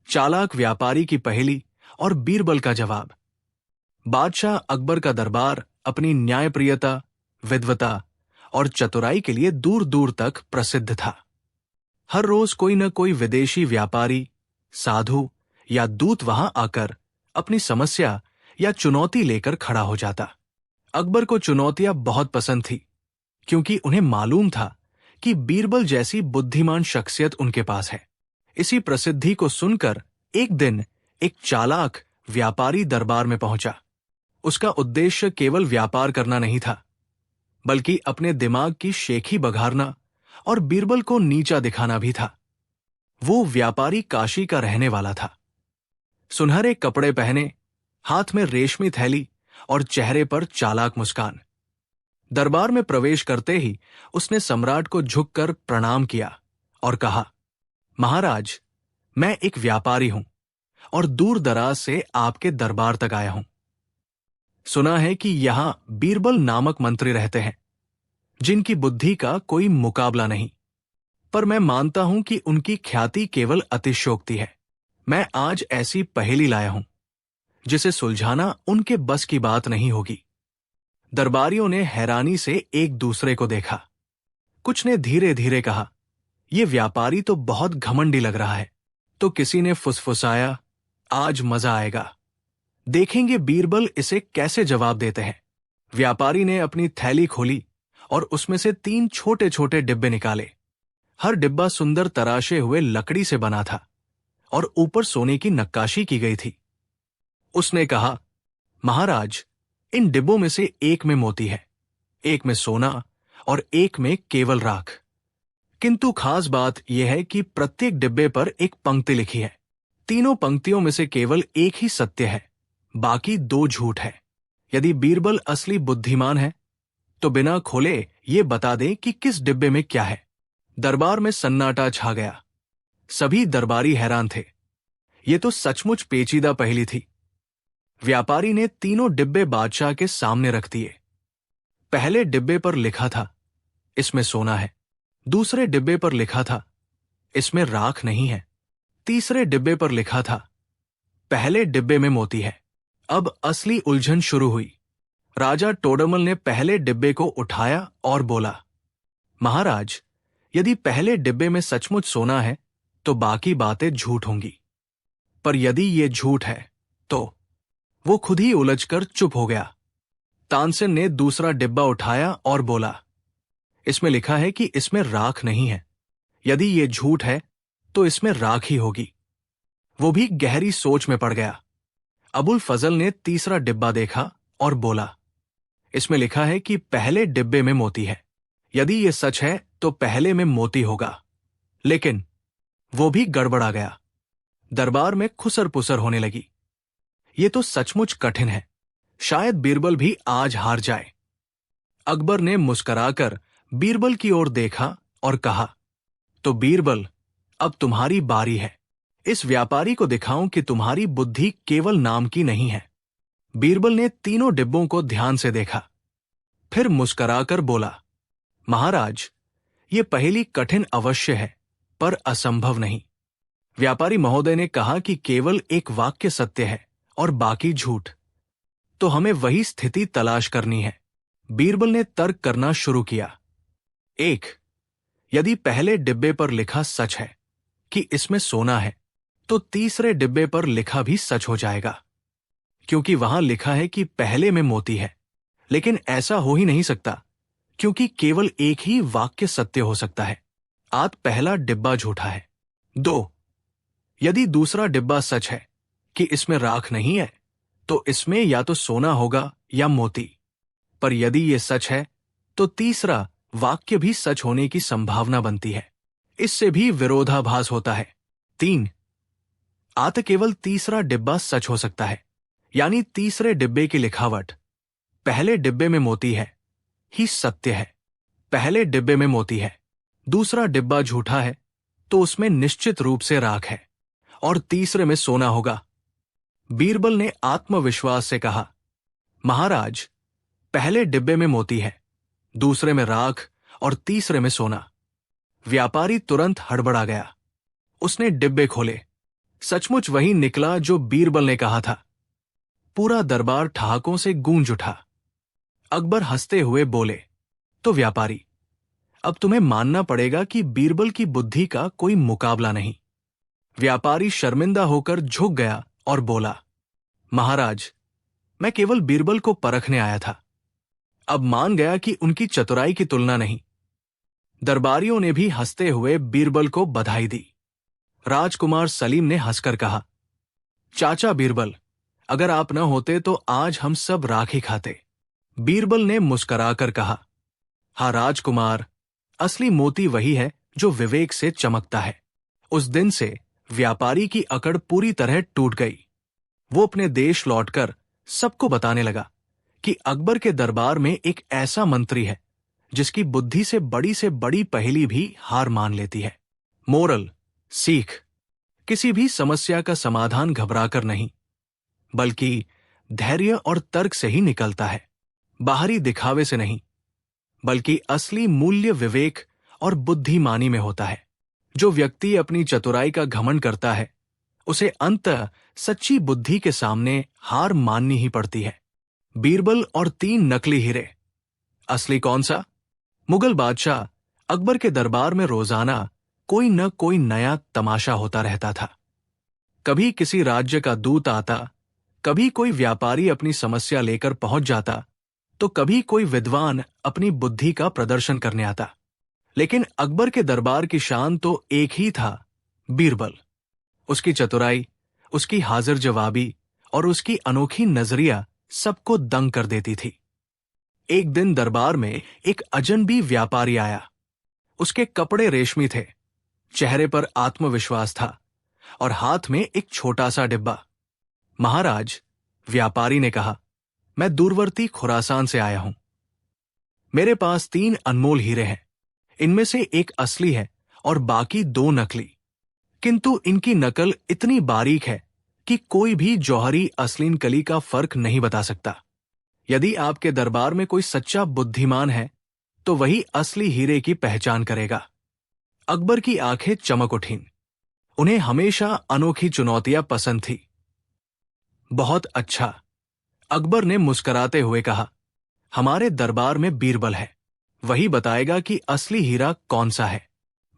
चालाक व्यापारी की पहेली और बीरबल का जवाब। बादशाह अकबर का दरबार अपनी न्यायप्रियता, विद्वता और चतुराई के लिए दूर दूर तक प्रसिद्ध था। हर रोज कोई न कोई विदेशी व्यापारी, साधु या दूत वहां आकर अपनी समस्या या चुनौती लेकर खड़ा हो जाता। अकबर को चुनौतियां बहुत पसंद थी, क्योंकि उन्हें मालूम था कि बीरबल जैसी बुद्धिमान शख्सियत उनके पास है। इसी प्रसिद्धि को सुनकर एक दिन एक चालाक व्यापारी दरबार में पहुंचा। उसका उद्देश्य केवल व्यापार करना नहीं था, बल्कि अपने दिमाग की शेखी बघारना और बीरबल को नीचा दिखाना भी था। वो व्यापारी काशी का रहने वाला था। सुनहरे कपड़े पहने, हाथ में रेशमी थैली और चेहरे पर चालाक मुस्कान। दरबार में प्रवेश करते ही उसने सम्राट को झुककर प्रणाम किया और कहा, महाराज, मैं एक व्यापारी हूं और दूर दराज से आपके दरबार तक आया हूं। सुना है कि यहां बीरबल नामक मंत्री रहते हैं, जिनकी बुद्धि का कोई मुकाबला नहीं। पर मैं मानता हूं कि उनकी ख्याति केवल अतिशयोक्ति है। मैं आज ऐसी पहेली लाया हूं जिसे सुलझाना उनके बस की बात नहीं होगी। दरबारियों ने हैरानी से एक दूसरे को देखा। कुछ ने धीरे धीरे कहा, यह व्यापारी तो बहुत घमंडी लग रहा है। तो किसी ने फुसफुसाया, आज मजा आएगा, देखेंगे बीरबल इसे कैसे जवाब देते हैं। व्यापारी ने अपनी थैली खोली और उसमें से 3 छोटे छोटे डिब्बे निकाले। हर डिब्बा सुंदर तराशे हुए लकड़ी से बना था और ऊपर सोने की नक्काशी की गई थी। उसने कहा, महाराज, इन डिब्बों में से एक में मोती है, एक में सोना और एक में केवल राख। किंतु खास बात यह है कि प्रत्येक डिब्बे पर एक पंक्ति लिखी है। तीनों पंक्तियों में से केवल एक ही सत्य है, बाकी 2 झूठ है। यदि बीरबल असली बुद्धिमान है तो बिना खोले ये बता दे कि किस डिब्बे में क्या है। दरबार में सन्नाटा छा गया। सभी दरबारी हैरान थे। ये तो सचमुच पेचीदा पहेली थी। व्यापारी ने तीनों डिब्बे बादशाह के सामने रख दिए। पहले डिब्बे पर लिखा था, इसमें सोना है। दूसरे डिब्बे पर लिखा था, इसमें राख नहीं है। तीसरे डिब्बे पर लिखा था, पहले डिब्बे में मोती है। अब असली उलझन शुरू हुई। राजा टोडरमल ने पहले डिब्बे को उठाया और बोला, महाराज, यदि पहले डिब्बे में सचमुच सोना है तो बाकी बातें झूठ होंगी। पर यदि ये झूठ है तो वो खुद ही उलझकर चुप हो गया। तानसेन ने दूसरा डिब्बा उठाया और बोला, इसमें लिखा है कि इसमें राख नहीं है। यदि ये झूठ है तो इसमें राख ही होगी। वो भी गहरी सोच में पड़ गया। अबुल फजल ने तीसरा डिब्बा देखा और बोला, इसमें लिखा है कि पहले डिब्बे में मोती है। यदि ये सच है तो पहले में मोती होगा। लेकिन वो भी गड़बड़ा गया। दरबार में खुसर पुसर होने लगी। ये तो सचमुच कठिन है। शायद बीरबल भी आज हार जाए। अकबर ने मुस्कुराकर बीरबल की ओर देखा और कहा, तो बीरबल, अब तुम्हारी बारी है। इस व्यापारी को दिखाऊं कि तुम्हारी बुद्धि केवल नाम की नहीं है। बीरबल ने तीनों डिब्बों को ध्यान से देखा, फिर मुस्कुराकर बोला, महाराज, ये पहेली कठिन अवश्य है, पर असंभव नहीं। व्यापारी महोदय ने कहा कि केवल एक वाक्य सत्य है और बाकी झूठ। तो हमें वही स्थिति तलाश करनी है। बीरबल ने तर्क करना शुरू किया। 1. यदि पहले डिब्बे पर लिखा सच है कि इसमें सोना है, तो तीसरे डिब्बे पर लिखा भी सच हो जाएगा, क्योंकि वहां लिखा है कि पहले में मोती है। लेकिन ऐसा हो ही नहीं सकता, क्योंकि केवल एक ही वाक्य सत्य हो सकता है। पहला डिब्बा झूठा है। 2. यदि दूसरा डिब्बा सच है कि इसमें राख नहीं है, तो इसमें या तो सोना होगा या मोती। पर यदि ये सच है तो तीसरा वाक्य भी सच होने की संभावना बनती है। इससे भी विरोधाभास होता है। 3. केवल तीसरा डिब्बा सच हो सकता है, यानी तीसरे डिब्बे की लिखावट पहले डिब्बे में मोती है ही सत्य है। पहले डिब्बे में मोती है, दूसरा डिब्बा झूठा है, तो उसमें निश्चित रूप से राख है और तीसरे में सोना होगा। बीरबल ने आत्मविश्वास से कहा, महाराज, पहले डिब्बे में मोती है, दूसरे में राख और तीसरे में सोना। व्यापारी तुरंत हड़बड़ा गया। उसने डिब्बे खोले, सचमुच वही निकला जो बीरबल ने कहा था। पूरा दरबार ठहाकों से गूंज उठा। अकबर हंसते हुए बोले, तो व्यापारी, अब तुम्हें मानना पड़ेगा कि बीरबल की बुद्धि का कोई मुकाबला नहीं। व्यापारी शर्मिंदा होकर झुक गया और बोला, महाराज, मैं केवल बीरबल को परखने आया था। अब मान गया कि उनकी चतुराई की तुलना नहीं। दरबारियों ने भी हंसते हुए बीरबल को बधाई दी। राजकुमार सलीम ने हंसकर कहा, चाचा बीरबल, अगर आप न होते तो आज हम सब राख ही खाते। बीरबल ने मुस्कराकर कहा, हाँ राजकुमार, असली मोती वही है जो विवेक से चमकता है। उस दिन से व्यापारी की अकड़ पूरी तरह टूट गई। वो अपने देश लौटकर सबको बताने लगा कि अकबर के दरबार में एक ऐसा मंत्री है जिसकी बुद्धि से बड़ी पहेली भी हार मान लेती है। मोरल, सीख, किसी भी समस्या का समाधान घबराकर नहीं, बल्कि धैर्य और तर्क से ही निकलता है। बाहरी दिखावे से नहीं, बल्कि असली मूल्य विवेक और बुद्धिमानी में होता है। जो व्यक्ति अपनी चतुराई का घमंड करता है, उसे अंततः सच्ची बुद्धि के सामने हार माननी ही पड़ती है। बीरबल और 3 नकली हीरे। असली कौन सा? मुगल बादशाह अकबर के दरबार में रोजाना कोई न कोई नया तमाशा होता रहता था। कभी किसी राज्य का दूत आता, कभी कोई व्यापारी अपनी समस्या लेकर पहुंच जाता, तो कभी कोई विद्वान अपनी बुद्धि का प्रदर्शन करने आता। लेकिन अकबर के दरबार की शान तो एक ही था, बीरबल। उसकी चतुराई, उसकी हाजिर जवाबी और उसकी अनोखी नजरिया सबको दंग कर देती थी। एक दिन दरबार में एक अजनबी व्यापारी आया। उसके कपड़े रेशमी थे, चेहरे पर आत्मविश्वास था और हाथ में एक छोटा सा डिब्बा। महाराज, व्यापारी ने कहा, मैं दूरवर्ती खुरासान से आया हूं। मेरे पास 3 अनमोल हीरे हैं। इनमें से एक असली है और बाकी 2 नकली। किंतु इनकी नकल इतनी बारीक है कि कोई भी जौहरी असलीन कली का फर्क नहीं बता सकता। यदि आपके दरबार में कोई सच्चा बुद्धिमान है तो वही असली हीरे की पहचान करेगा। अकबर की आंखें चमक उठीं। उन्हें हमेशा अनोखी चुनौतियां पसंद थी। बहुत अच्छा, अकबर ने मुस्कुराते हुए कहा, हमारे दरबार में बीरबल है, वही बताएगा कि असली हीरा कौन सा है।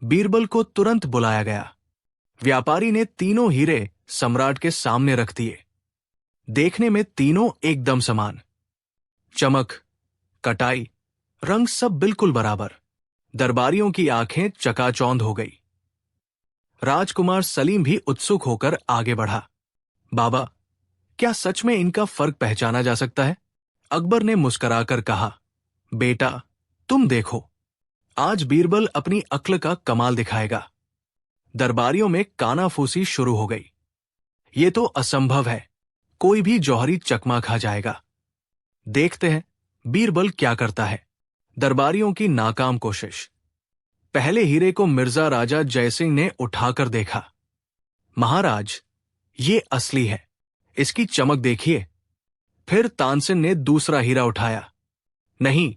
बीरबल को तुरंत बुलाया गया। व्यापारी ने तीनों हीरे सम्राट के सामने रख दिए। देखने में तीनों एकदम समान, चमक, कटाई, रंग सब बिल्कुल बराबर। दरबारियों की आंखें चकाचौंध हो गई। राजकुमार सलीम भी उत्सुक होकर आगे बढ़ा। बाबा, क्या सच में इनका फर्क पहचाना जा सकता है? अकबर ने मुस्कुराकर कहा, बेटा, तुम देखो, आज बीरबल अपनी अक्ल का कमाल दिखाएगा। दरबारियों में कानाफूसी शुरू हो गई। ये तो असंभव है, कोई भी जौहरी चकमा खा जाएगा। देखते हैं बीरबल क्या करता है। दरबारियों की नाकाम कोशिश। पहले हीरे को मिर्जा राजा जयसिंह ने उठाकर देखा। महाराज, ये असली है, इसकी चमक देखिए। फिर तानसेन ने दूसरा हीरा उठाया। नहीं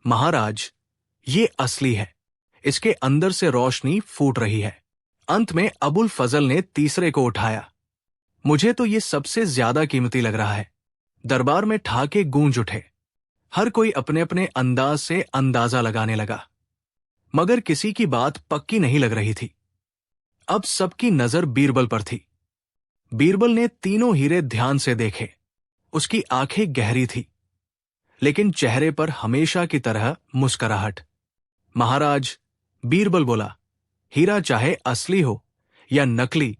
महाराज, ये असली है, इसके अंदर से रोशनी फूट रही है। अंत में अबुल फजल ने तीसरे को उठाया। मुझे तो ये सबसे ज्यादा कीमती लग रहा है। दरबार में ठहाके गूंज उठे। हर कोई अपने अपने अंदाज से अंदाजा लगाने लगा, मगर किसी की बात पक्की नहीं लग रही थी। अब सबकी नजर बीरबल पर थी। बीरबल ने तीनों हीरे ध्यान से देखे। उसकी आंखें गहरी थी, लेकिन चेहरे पर हमेशा की तरह मुस्कुराहट। महाराज, बीरबल बोला, हीरा चाहे असली हो या नकली,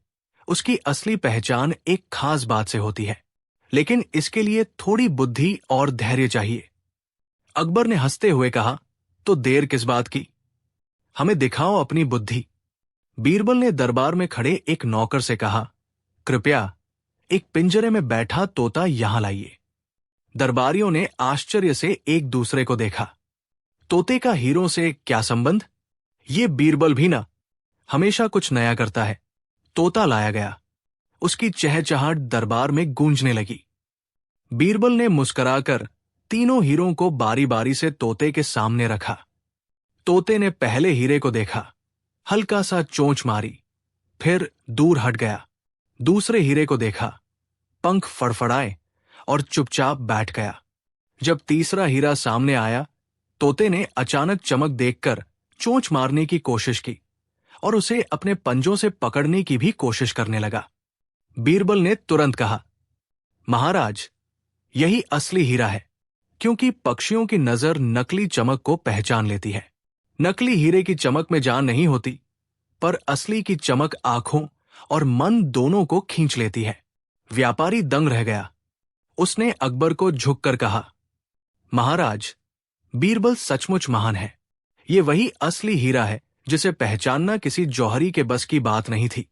उसकी असली पहचान एक खास बात से होती है, लेकिन इसके लिए थोड़ी बुद्धि और धैर्य चाहिए। अकबर ने हंसते हुए कहा, तो देर किस बात की, हमें दिखाओ अपनी बुद्धि। बीरबल ने दरबार में खड़े एक नौकर से कहा, कृपया एक पिंजरे में बैठा तोता यहां लाइए। दरबारियों ने आश्चर्य से एक दूसरे को देखा। तोते का हीरों से क्या संबंध? ये बीरबल भी ना हमेशा कुछ नया करता है। तोता लाया गया। उसकी चहचहाट दरबार में गूंजने लगी। बीरबल ने मुस्कुराकर तीनों हीरों को बारी बारी से तोते के सामने रखा। तोते ने पहले हीरे को देखा, हल्का सा चोंच मारी, फिर दूर हट गया। दूसरे हीरे को देखा, पंख फड़फड़ाए और चुपचाप बैठ गया। जब तीसरा हीरा सामने आया, तोते ने अचानक चमक देखकर चोंच मारने की कोशिश की और उसे अपने पंजों से पकड़ने की भी कोशिश करने लगा। बीरबल ने तुरंत कहा, महाराज, यही असली हीरा है, क्योंकि पक्षियों की नजर नकली चमक को पहचान लेती है। नकली हीरे की चमक में जान नहीं होती, पर असली की चमक आंखों और मन दोनों को खींच लेती है। व्यापारी दंग रह गया। उसने अकबर को झुककर कहा, महाराज, बीरबल सचमुच महान है। ये वही असली हीरा है जिसे पहचानना किसी जौहरी के बस की बात नहीं थी।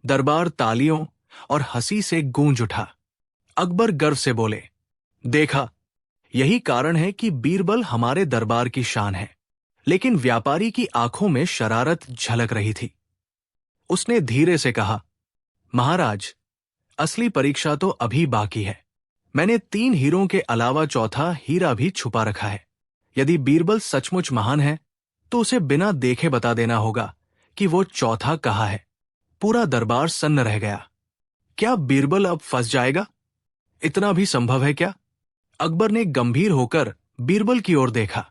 दरबार तालियों और हंसी से गूंज उठा। अकबर गर्व से बोले, देखा, यही कारण है कि बीरबल हमारे दरबार की शान है। लेकिन व्यापारी की आंखों में शरारत झलक रही थी। उसने धीरे से कहा, महाराज, असली परीक्षा तो अभी बाकी है। मैंने 3 हीरों के अलावा चौथा हीरा भी छुपा रखा है। यदि बीरबल सचमुच महान है, तो उसे बिना देखे बता देना होगा कि वो चौथा कहाँ है। पूरा दरबार सन्न रह गया। क्या बीरबल अब फंस जाएगा? इतना भी संभव है क्या? अकबर ने गंभीर होकर बीरबल की ओर देखा।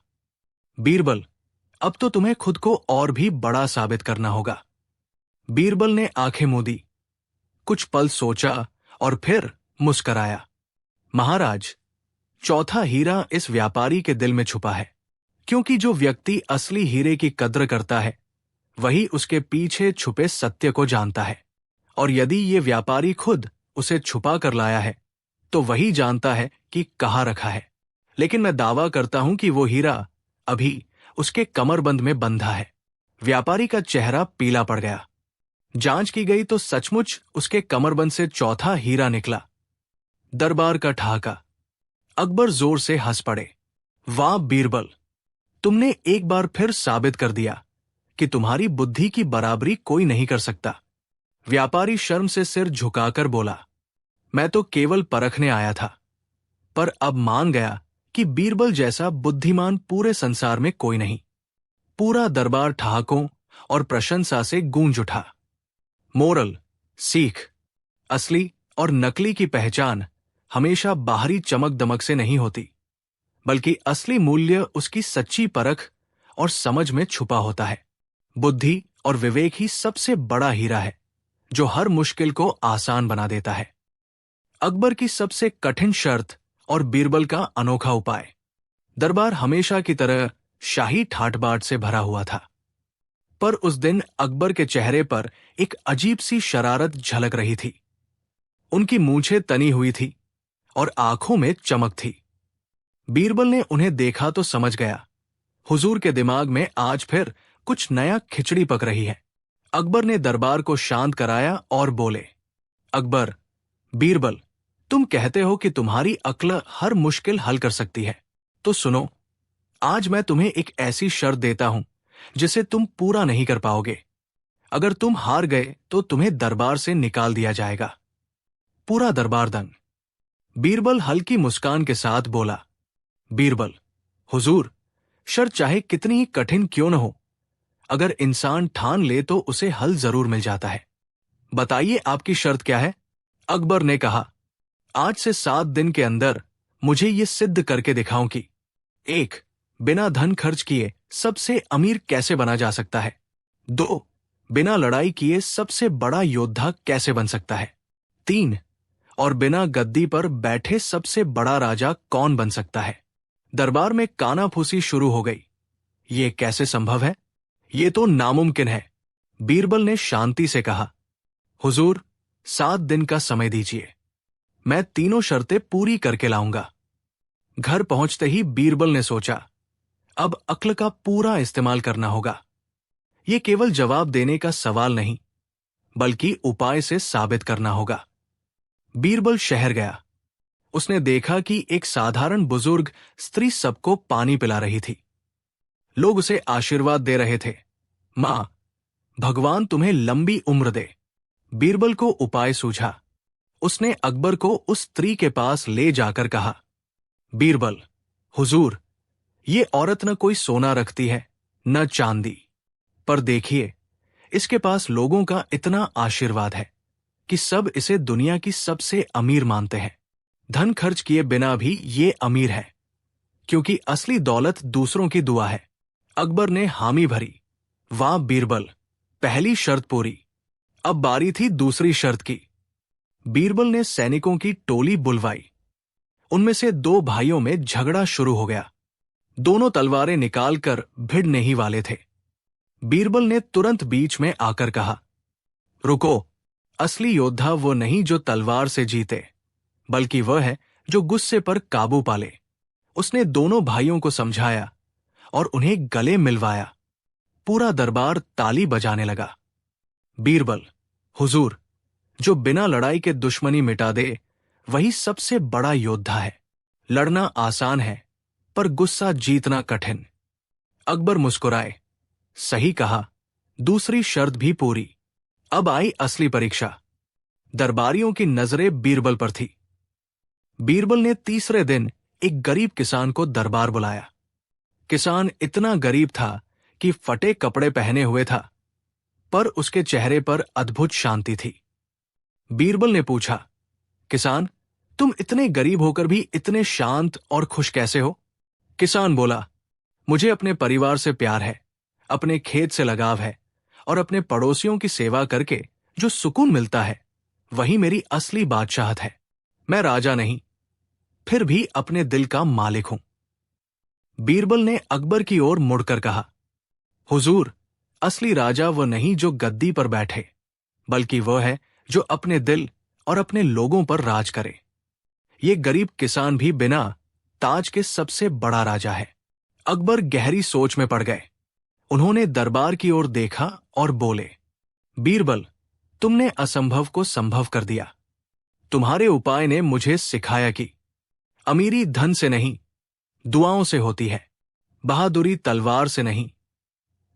बीरबल, अब तो तुम्हें खुद को और भी बड़ा साबित करना होगा। बीरबल ने आंखें मूंदी, कुछ पल सोचा और फिर मुस्कराया। महाराज, चौथा हीरा इस व्यापारी के दिल में छुपा है, क्योंकि जो व्यक्ति असली हीरे की कद्र करता है, वही उसके पीछे छुपे सत्य को जानता है। और यदि ये व्यापारी खुद उसे छुपा कर लाया है, तो वही जानता है कि कहाँ रखा है। लेकिन मैं दावा करता हूं कि वो हीरा अभी उसके कमरबंद में बंधा है। व्यापारी का चेहरा पीला पड़ गया। जांच की गई तो सचमुच उसके कमरबंद से चौथा हीरा निकला। दरबार का ठहाका। अकबर जोर से हंस पड़े। वाह बीरबल, तुमने एक बार फिर साबित कर दिया कि तुम्हारी बुद्धि की बराबरी कोई नहीं कर सकता। व्यापारी शर्म से सिर झुकाकर बोला, मैं तो केवल परखने आया था, पर अब मान गया कि बीरबल जैसा बुद्धिमान पूरे संसार में कोई नहीं। पूरा दरबार ठहाकों और प्रशंसा से गूंज उठा। मोरल, सीख, असली और नकली की पहचान हमेशा बाहरी चमक दमक से नहीं होती, बल्कि असली मूल्य उसकी सच्ची परख और समझ में छुपा होता है। बुद्धि और विवेक ही सबसे बड़ा हीरा है, जो हर मुश्किल को आसान बना देता है। अकबर की सबसे कठिन शर्त और बीरबल का अनोखा उपाय। दरबार हमेशा की तरह शाही ठाट बाट से भरा हुआ था, पर उस दिन अकबर के चेहरे पर एक अजीब सी शरारत झलक रही थी। उनकी मूंछें तनी हुई थी और आंखों में चमक थी। बीरबल ने उन्हें देखा तो समझ गया, हुजूर के दिमाग में आज फिर कुछ नया खिचड़ी पक रही है। अकबर ने दरबार को शांत कराया और बोले, अकबर, बीरबल, तुम कहते हो कि तुम्हारी अक्ल हर मुश्किल हल कर सकती है, तो सुनो, आज मैं तुम्हें एक ऐसी शर्त देता हूं जिसे तुम पूरा नहीं कर पाओगे। अगर तुम हार गए तो तुम्हें दरबार से निकाल दिया जाएगा। पूरा दरबार दंग। बीरबल हल्की मुस्कान के साथ बोला, बीरबल, हुजूर, शर्त चाहे कितनी ही कठिन क्यों न हो, अगर इंसान ठान ले तो उसे हल जरूर मिल जाता है। बताइए आपकी शर्त क्या है? अकबर ने कहा, आज से 7 दिन के अंदर मुझे ये सिद्ध करके दिखाऊं कि 1. बिना धन खर्च किए सबसे अमीर कैसे बना जा सकता है। 2. बिना लड़ाई किए सबसे बड़ा योद्धा कैसे बन सकता है। 3. और बिना गद्दी पर बैठे सबसे बड़ा राजा कौन बन सकता है। दरबार में कानाफूसी शुरू हो गई। ये कैसे संभव है? ये तो नामुमकिन है। बीरबल ने शांति से कहा, हुजूर, 7 दिन का समय दीजिए, मैं तीनों शर्तें पूरी करके लाऊंगा। घर पहुंचते ही बीरबल ने सोचा, अब अक्ल का पूरा इस्तेमाल करना होगा। ये केवल जवाब देने का सवाल नहीं, बल्कि उपाय से साबित करना होगा। बीरबल शहर गया। उसने देखा कि एक साधारण बुजुर्ग स्त्री सबको पानी पिला रही थी। लोग उसे आशीर्वाद दे रहे थे, मां, भगवान तुम्हें लंबी उम्र दे। बीरबल को उपाय सूझा। उसने अकबर को उस स्त्री के पास ले जाकर कहा, बीरबल, हुजूर, ये औरत न कोई सोना रखती है न चांदी, पर देखिए, इसके पास लोगों का इतना आशीर्वाद है कि सब इसे दुनिया की सबसे अमीर मानते हैं। धन खर्च किए बिना भी ये अमीर है, क्योंकि असली दौलत दूसरों की दुआ है। अकबर ने हामी भरी। वाह बीरबल, पहली शर्त पूरी। अब बारी थी दूसरी शर्त की। बीरबल ने सैनिकों की टोली बुलवाई। उनमें से दो भाइयों में झगड़ा शुरू हो गया। दोनों तलवारें निकालकर भिड़ने ही वाले थे। बीरबल ने तुरंत बीच में आकर कहा, रुको, असली योद्धा वो नहीं जो तलवार से जीते, बल्कि वह है जो गुस्से पर काबू पाले। उसने दोनों भाइयों को समझाया और उन्हें गले मिलवाया। पूरा दरबार ताली बजाने लगा। बीरबल, हुजूर, जो बिना लड़ाई के दुश्मनी मिटा दे वही सबसे बड़ा योद्धा है। लड़ना आसान है, पर गुस्सा जीतना कठिन। अकबर मुस्कुराए। सही कहा, दूसरी शर्त भी पूरी। अब आई असली परीक्षा। दरबारियों की नजरें बीरबल पर थी। बीरबल ने तीसरे दिन एक गरीब किसान को दरबार बुलाया। किसान इतना गरीब था कि फटे कपड़े पहने हुए था, पर उसके चेहरे पर अद्भुत शांति थी। बीरबल ने पूछा, किसान, तुम इतने गरीब होकर भी इतने शांत और खुश कैसे हो? किसान बोला, मुझे अपने परिवार से प्यार है, अपने खेत से लगाव है, और अपने पड़ोसियों की सेवा करके जो सुकून मिलता है वही मेरी असली बादशाहत है। मैं राजा नहीं, फिर भी अपने दिल का मालिक हूं। बीरबल ने अकबर की ओर मुड़कर कहा, हुजूर, असली राजा वो नहीं जो गद्दी पर बैठे, बल्कि वह है जो अपने दिल और अपने लोगों पर राज करे। ये गरीब किसान भी बिना ताज के सबसे बड़ा राजा है। अकबर गहरी सोच में पड़ गए। उन्होंने दरबार की ओर देखा और बोले, बीरबल, तुमने असंभव को संभव कर दिया। तुम्हारे उपाय ने मुझे सिखाया कि अमीरी धन से नहीं, दुआओं से होती है। बहादुरी तलवार से नहीं,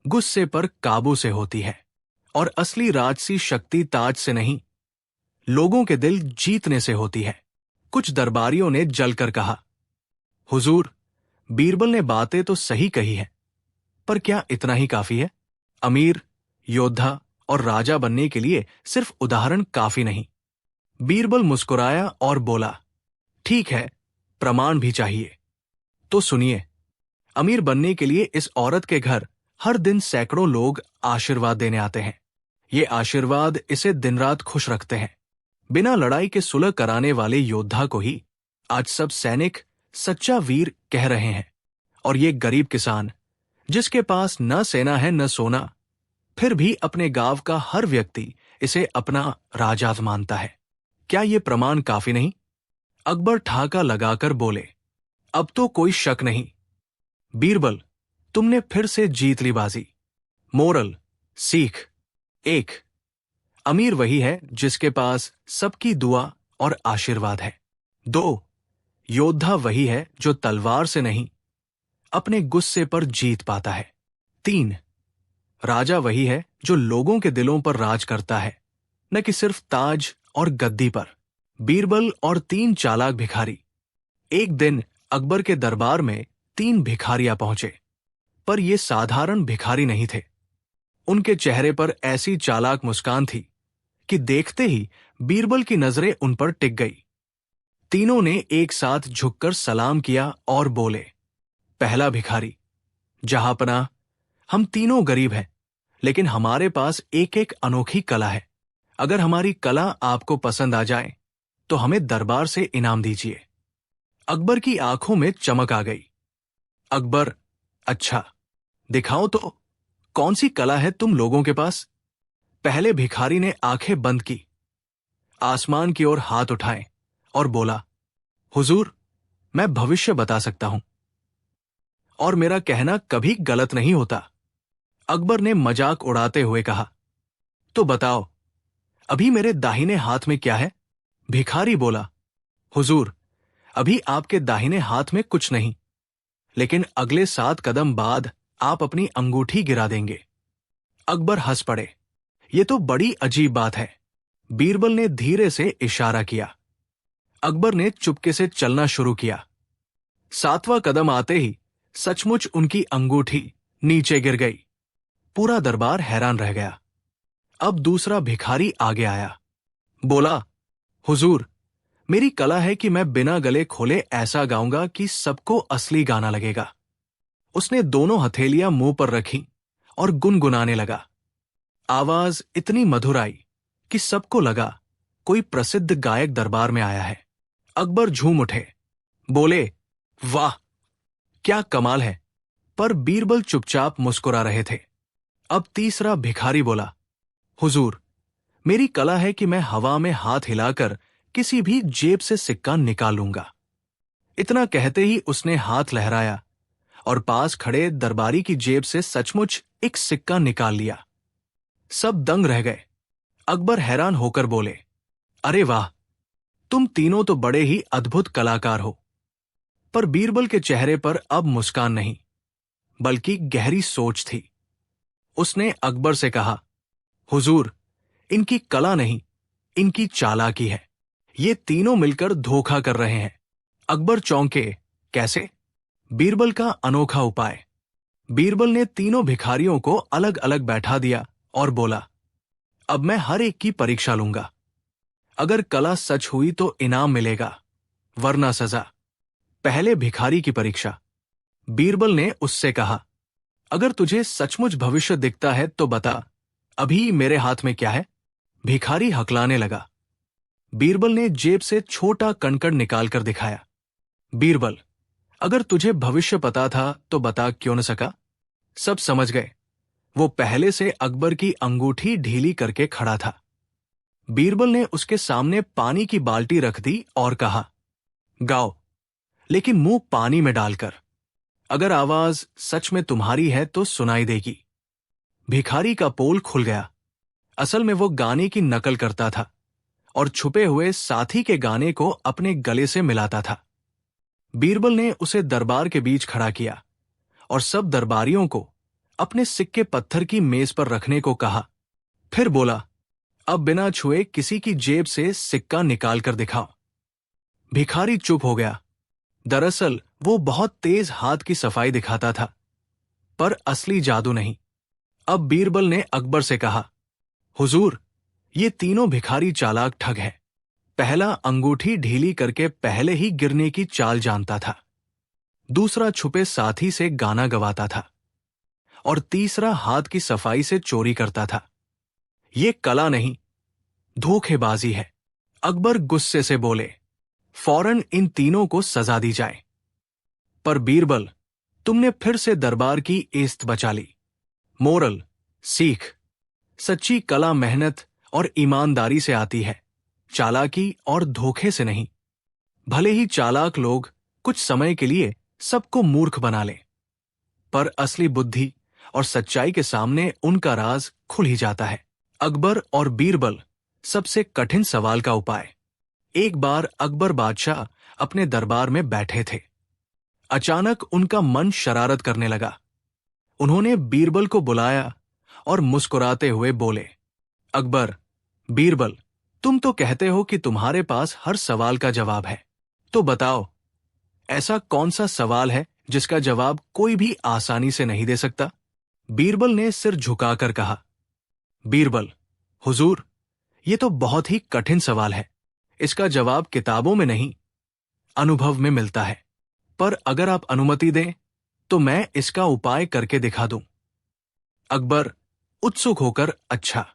गुस्से पर काबू से होती है। और असली राजसी शक्ति ताज से नहीं, लोगों के दिल जीतने से होती है। कुछ दरबारियों ने जलकर कहा, हुजूर, बीरबल ने बातें तो सही कही है, पर क्या इतना ही काफी है? अमीर, योद्धा और राजा बनने के लिए सिर्फ उदाहरण काफी नहीं। बीरबल मुस्कुराया और बोला, ठीक है, प्रमाण भी चाहिए। तो सुनिए, अमीर बनने के लिए इस औरत के घर हर दिन सैकड़ों लोग आशीर्वाद देने आते हैं। ये आशीर्वाद इसे दिन रात खुश रखते हैं। बिना लड़ाई के सुलह कराने वाले योद्धा को ही आज सब सैनिक सच्चा वीर कह रहे हैं। और ये गरीब किसान, जिसके पास न सेना है न सोना, फिर भी अपने गांव का हर व्यक्ति इसे अपना राजा मानता है। क्या ये प्रमाण काफी नहीं? अकबर ठाका लगाकर बोले, अब तो कोई शक नहीं। बीरबल, तुमने फिर से जीत ली बाजी। मोरल, सीख, एक, अमीर वही है जिसके पास सबकी दुआ और आशीर्वाद है। दो, योद्धा वही है जो तलवार से नहीं, अपने गुस्से पर जीत पाता है। तीन, राजा वही है जो लोगों के दिलों पर राज करता है, न कि सिर्फ ताज और गद्दी पर। बीरबल और तीन चालाक भिखारी। एक दिन अकबर के दरबार में तीन भिखारियां पहुंचे, पर ये साधारण भिखारी नहीं थे। उनके चेहरे पर ऐसी चालाक मुस्कान थी कि देखते ही बीरबल की नजरें उन पर टिक गई। तीनों ने एक साथ झुककर सलाम किया और बोले, पहला भिखारी, जहांपनाह, हम तीनों गरीब हैं, लेकिन हमारे पास एक एक अनोखी कला है। अगर हमारी कला आपको पसंद आ जाए तो हमें दरबार से इनाम दीजिए। अकबर की आंखों में चमक आ गई। अकबर, अच्छा, दिखाओ तो, कौन सी कला है तुम लोगों के पास? पहले भिखारी ने आंखें बंद की, आसमान की ओर हाथ उठाए और बोला, हुजूर, मैं भविष्य बता सकता हूं, और मेरा कहना कभी गलत नहीं होता। अकबर ने मजाक उड़ाते हुए कहा, तो बताओ, अभी मेरे दाहिने हाथ में क्या है? भिखारी बोला, हुजूर, अभी आपके दाहिने हाथ में कुछ नहीं, लेकिन अगले 7 कदम बाद आप अपनी अंगूठी गिरा देंगे। अकबर हंस पड़े। ये तो बड़ी अजीब बात है। बीरबल ने धीरे से इशारा किया। अकबर ने चुपके से चलना शुरू किया। 7वां कदम आते ही सचमुच उनकी अंगूठी नीचे गिर गई। पूरा दरबार हैरान रह गया। अब दूसरा भिखारी आगे आया। बोला, हुजूर, मेरी कला है कि मैं बिना गले खोले ऐसा गाऊंगा कि सबको असली गाना लगेगा। उसने दोनों हथेलियां मुंह पर रखी और गुनगुनाने लगा। आवाज इतनी मधुर आई कि सबको लगा कोई प्रसिद्ध गायक दरबार में आया है। अकबर झूम उठे, बोले, वाह, क्या कमाल है। पर बीरबल चुपचाप मुस्कुरा रहे थे। अब तीसरा भिखारी बोला, हुजूर, मेरी कला है कि मैं हवा में हाथ हिलाकर किसी भी जेब से सिक्का निकालूंगा। इतना कहते ही उसने हाथ लहराया और पास खड़े दरबारी की जेब से सचमुच एक सिक्का निकाल लिया। सब दंग रह गए। अकबर हैरान होकर बोले, अरे वाह, तुम तीनों तो बड़े ही अद्भुत कलाकार हो। पर बीरबल के चेहरे पर अब मुस्कान नहीं, बल्कि गहरी सोच थी। उसने अकबर से कहा, हुजूर, इनकी कला नहीं, इनकी चालाकी है। ये तीनों मिलकर धोखा कर रहे हैं। अकबर चौंके, कैसे? बीरबल का अनोखा उपाय। बीरबल ने तीनों भिखारियों को अलग अलग बैठा दिया और बोला, अब मैं हर एक की परीक्षा लूंगा। अगर कला सच हुई तो इनाम मिलेगा, वरना सजा। पहले भिखारी की परीक्षा। बीरबल ने उससे कहा, अगर तुझे सचमुच भविष्य दिखता है तो बता, अभी मेरे हाथ में क्या है? भिखारी हकलाने लगा। बीरबल ने जेब से छोटा कणकण निकालकर दिखाया। बीरबल, अगर तुझे भविष्य पता था तो बता क्यों न सका? सब समझ गए। वो पहले से अकबर की अंगूठी ढीली करके खड़ा था। बीरबल ने उसके सामने पानी की बाल्टी रख दी और कहा, गाओ, लेकिन मुंह पानी में डालकर। अगर आवाज सच में तुम्हारी है तो सुनाई देगी। भिखारी का पोल खुल गया। असल में वो गाने की नकल करता था और छुपे हुए साथी के गाने को अपने गले से मिलाता था। बीरबल ने उसे दरबार के बीच खड़ा किया और सब दरबारियों को अपने सिक्के पत्थर की मेज पर रखने को कहा। फिर बोला, अब बिना छुए किसी की जेब से सिक्का निकाल कर दिखाओ। भिखारी चुप हो गया। दरअसल वो बहुत तेज हाथ की सफाई दिखाता था, पर असली जादू नहीं। अब बीरबल ने अकबर से कहा, हुजूर, ये तीनों भिखारी चालाक ठग हैं। पहला अंगूठी ढीली करके पहले ही गिरने की चाल जानता था। दूसरा छुपे साथी से गाना गवाता था और तीसरा हाथ की सफाई से चोरी करता था। ये कला नहीं, धोखेबाजी है। अकबर गुस्से से बोले, फौरन इन तीनों को सजा दी जाए। पर बीरबल, तुमने फिर से दरबार की इज्जत बचा ली। मोरल, सीख, सच्ची कला मेहनत और ईमानदारी से आती है, चालाकी और धोखे से नहीं। भले ही चालाक लोग कुछ समय के लिए सबको मूर्ख बना लें, पर असली बुद्धि और सच्चाई के सामने उनका राज खुल ही जाता है। अकबर और बीरबल, सबसे कठिन सवाल का उपाय। एक बार अकबर बादशाह अपने दरबार में बैठे थे। अचानक उनका मन शरारत करने लगा। उन्होंने बीरबल को बुलाया और मुस्कुराते हुए बोले, अकबर, बीरबल, तुम तो कहते हो कि तुम्हारे पास हर सवाल का जवाब है, तो बताओ, ऐसा कौन सा सवाल है जिसका जवाब कोई भी आसानी से नहीं दे सकता? बीरबल ने सिर झुकाकर कहा, बीरबल, हुजूर, ये तो बहुत ही कठिन सवाल है। इसका जवाब किताबों में नहीं, अनुभव में मिलता है। पर अगर आप अनुमति दें तो मैं इसका उपाय करके दिखा दूं। अकबर उत्सुक होकर, अच्छा,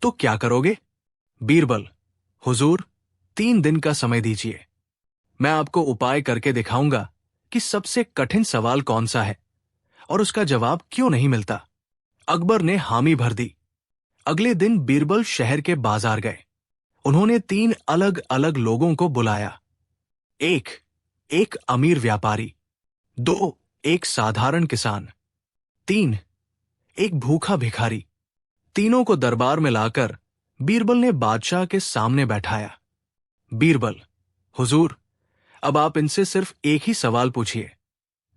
तो क्या करोगे? बीरबल, हुजूर, 3 दिन का समय दीजिए। मैं आपको उपाय करके दिखाऊंगा कि सबसे कठिन सवाल कौन सा है और उसका जवाब क्यों नहीं मिलता। अकबर ने हामी भर दी। अगले दिन बीरबल शहर के बाजार गए। उन्होंने 3 अलग अलग लोगों को बुलाया। 1, एक अमीर व्यापारी। 2, एक साधारण किसान। 3, एक भूखा भिखारी। तीनों को दरबार में लाकर बीरबल ने बादशाह के सामने बैठाया। बीरबल, हुजूर, अब आप इनसे सिर्फ एक ही सवाल पूछिए,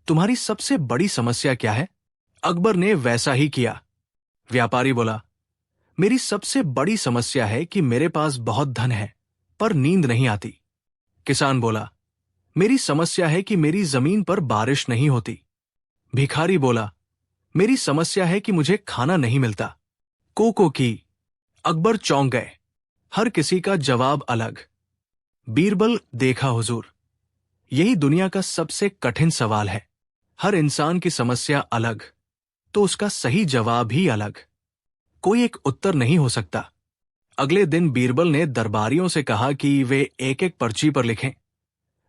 तुम्हारी सबसे बड़ी समस्या क्या है? अकबर ने वैसा ही किया। व्यापारी बोला, मेरी सबसे बड़ी समस्या है कि मेरे पास बहुत धन है पर नींद नहीं आती। किसान बोला, मेरी समस्या है कि मेरी जमीन पर बारिश नहीं होती। भिखारी बोला, मेरी समस्या है कि मुझे खाना नहीं मिलता। को की। अकबर चौंक गए। हर किसी का जवाब अलग। बीरबल, देखा हुजूर, यही दुनिया का सबसे कठिन सवाल है। हर इंसान की समस्या अलग, तो उसका सही जवाब ही अलग। कोई एक उत्तर नहीं हो सकता। अगले दिन बीरबल ने दरबारियों से कहा कि वे एक एक पर्ची पर लिखें।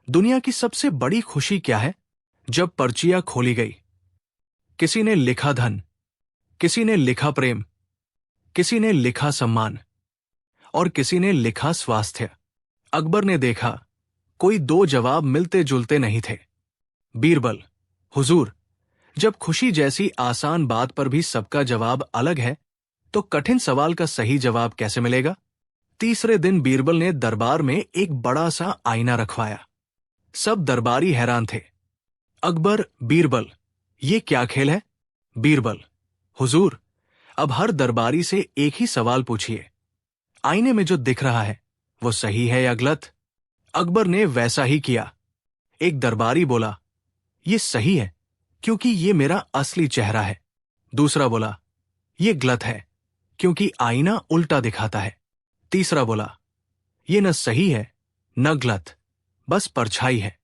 दुनिया की सबसे बड़ी खुशी क्या है? जब पर्चियां खोली गई। किसी ने लिखा धन, किसी ने लिखा प्रेम, किसी ने लिखा सम्मान और किसी ने लिखा स्वास्थ्य। अकबर ने देखा, कोई दो जवाब मिलते जुलते नहीं थे। बीरबल, हुजूर, जब खुशी जैसी आसान बात पर भी सबका जवाब अलग है, तो कठिन सवाल का सही जवाब कैसे मिलेगा? तीसरे दिन बीरबल ने दरबार में एक बड़ा सा आईना रखवाया। सब दरबारी हैरान थे। अकबर, बीरबल, ये क्या खेल है? बीरबल, हुजूर, अब हर दरबारी से एक ही सवाल पूछिए। आईने में जो दिख रहा है वो सही है या गलत? अकबर ने वैसा ही किया। एक दरबारी बोला, ये सही है क्योंकि ये मेरा असली चेहरा है। दूसरा बोला, ये गलत है क्योंकि आईना उल्टा दिखाता है। तीसरा बोला, ये न सही है न गलत, बस परछाई है।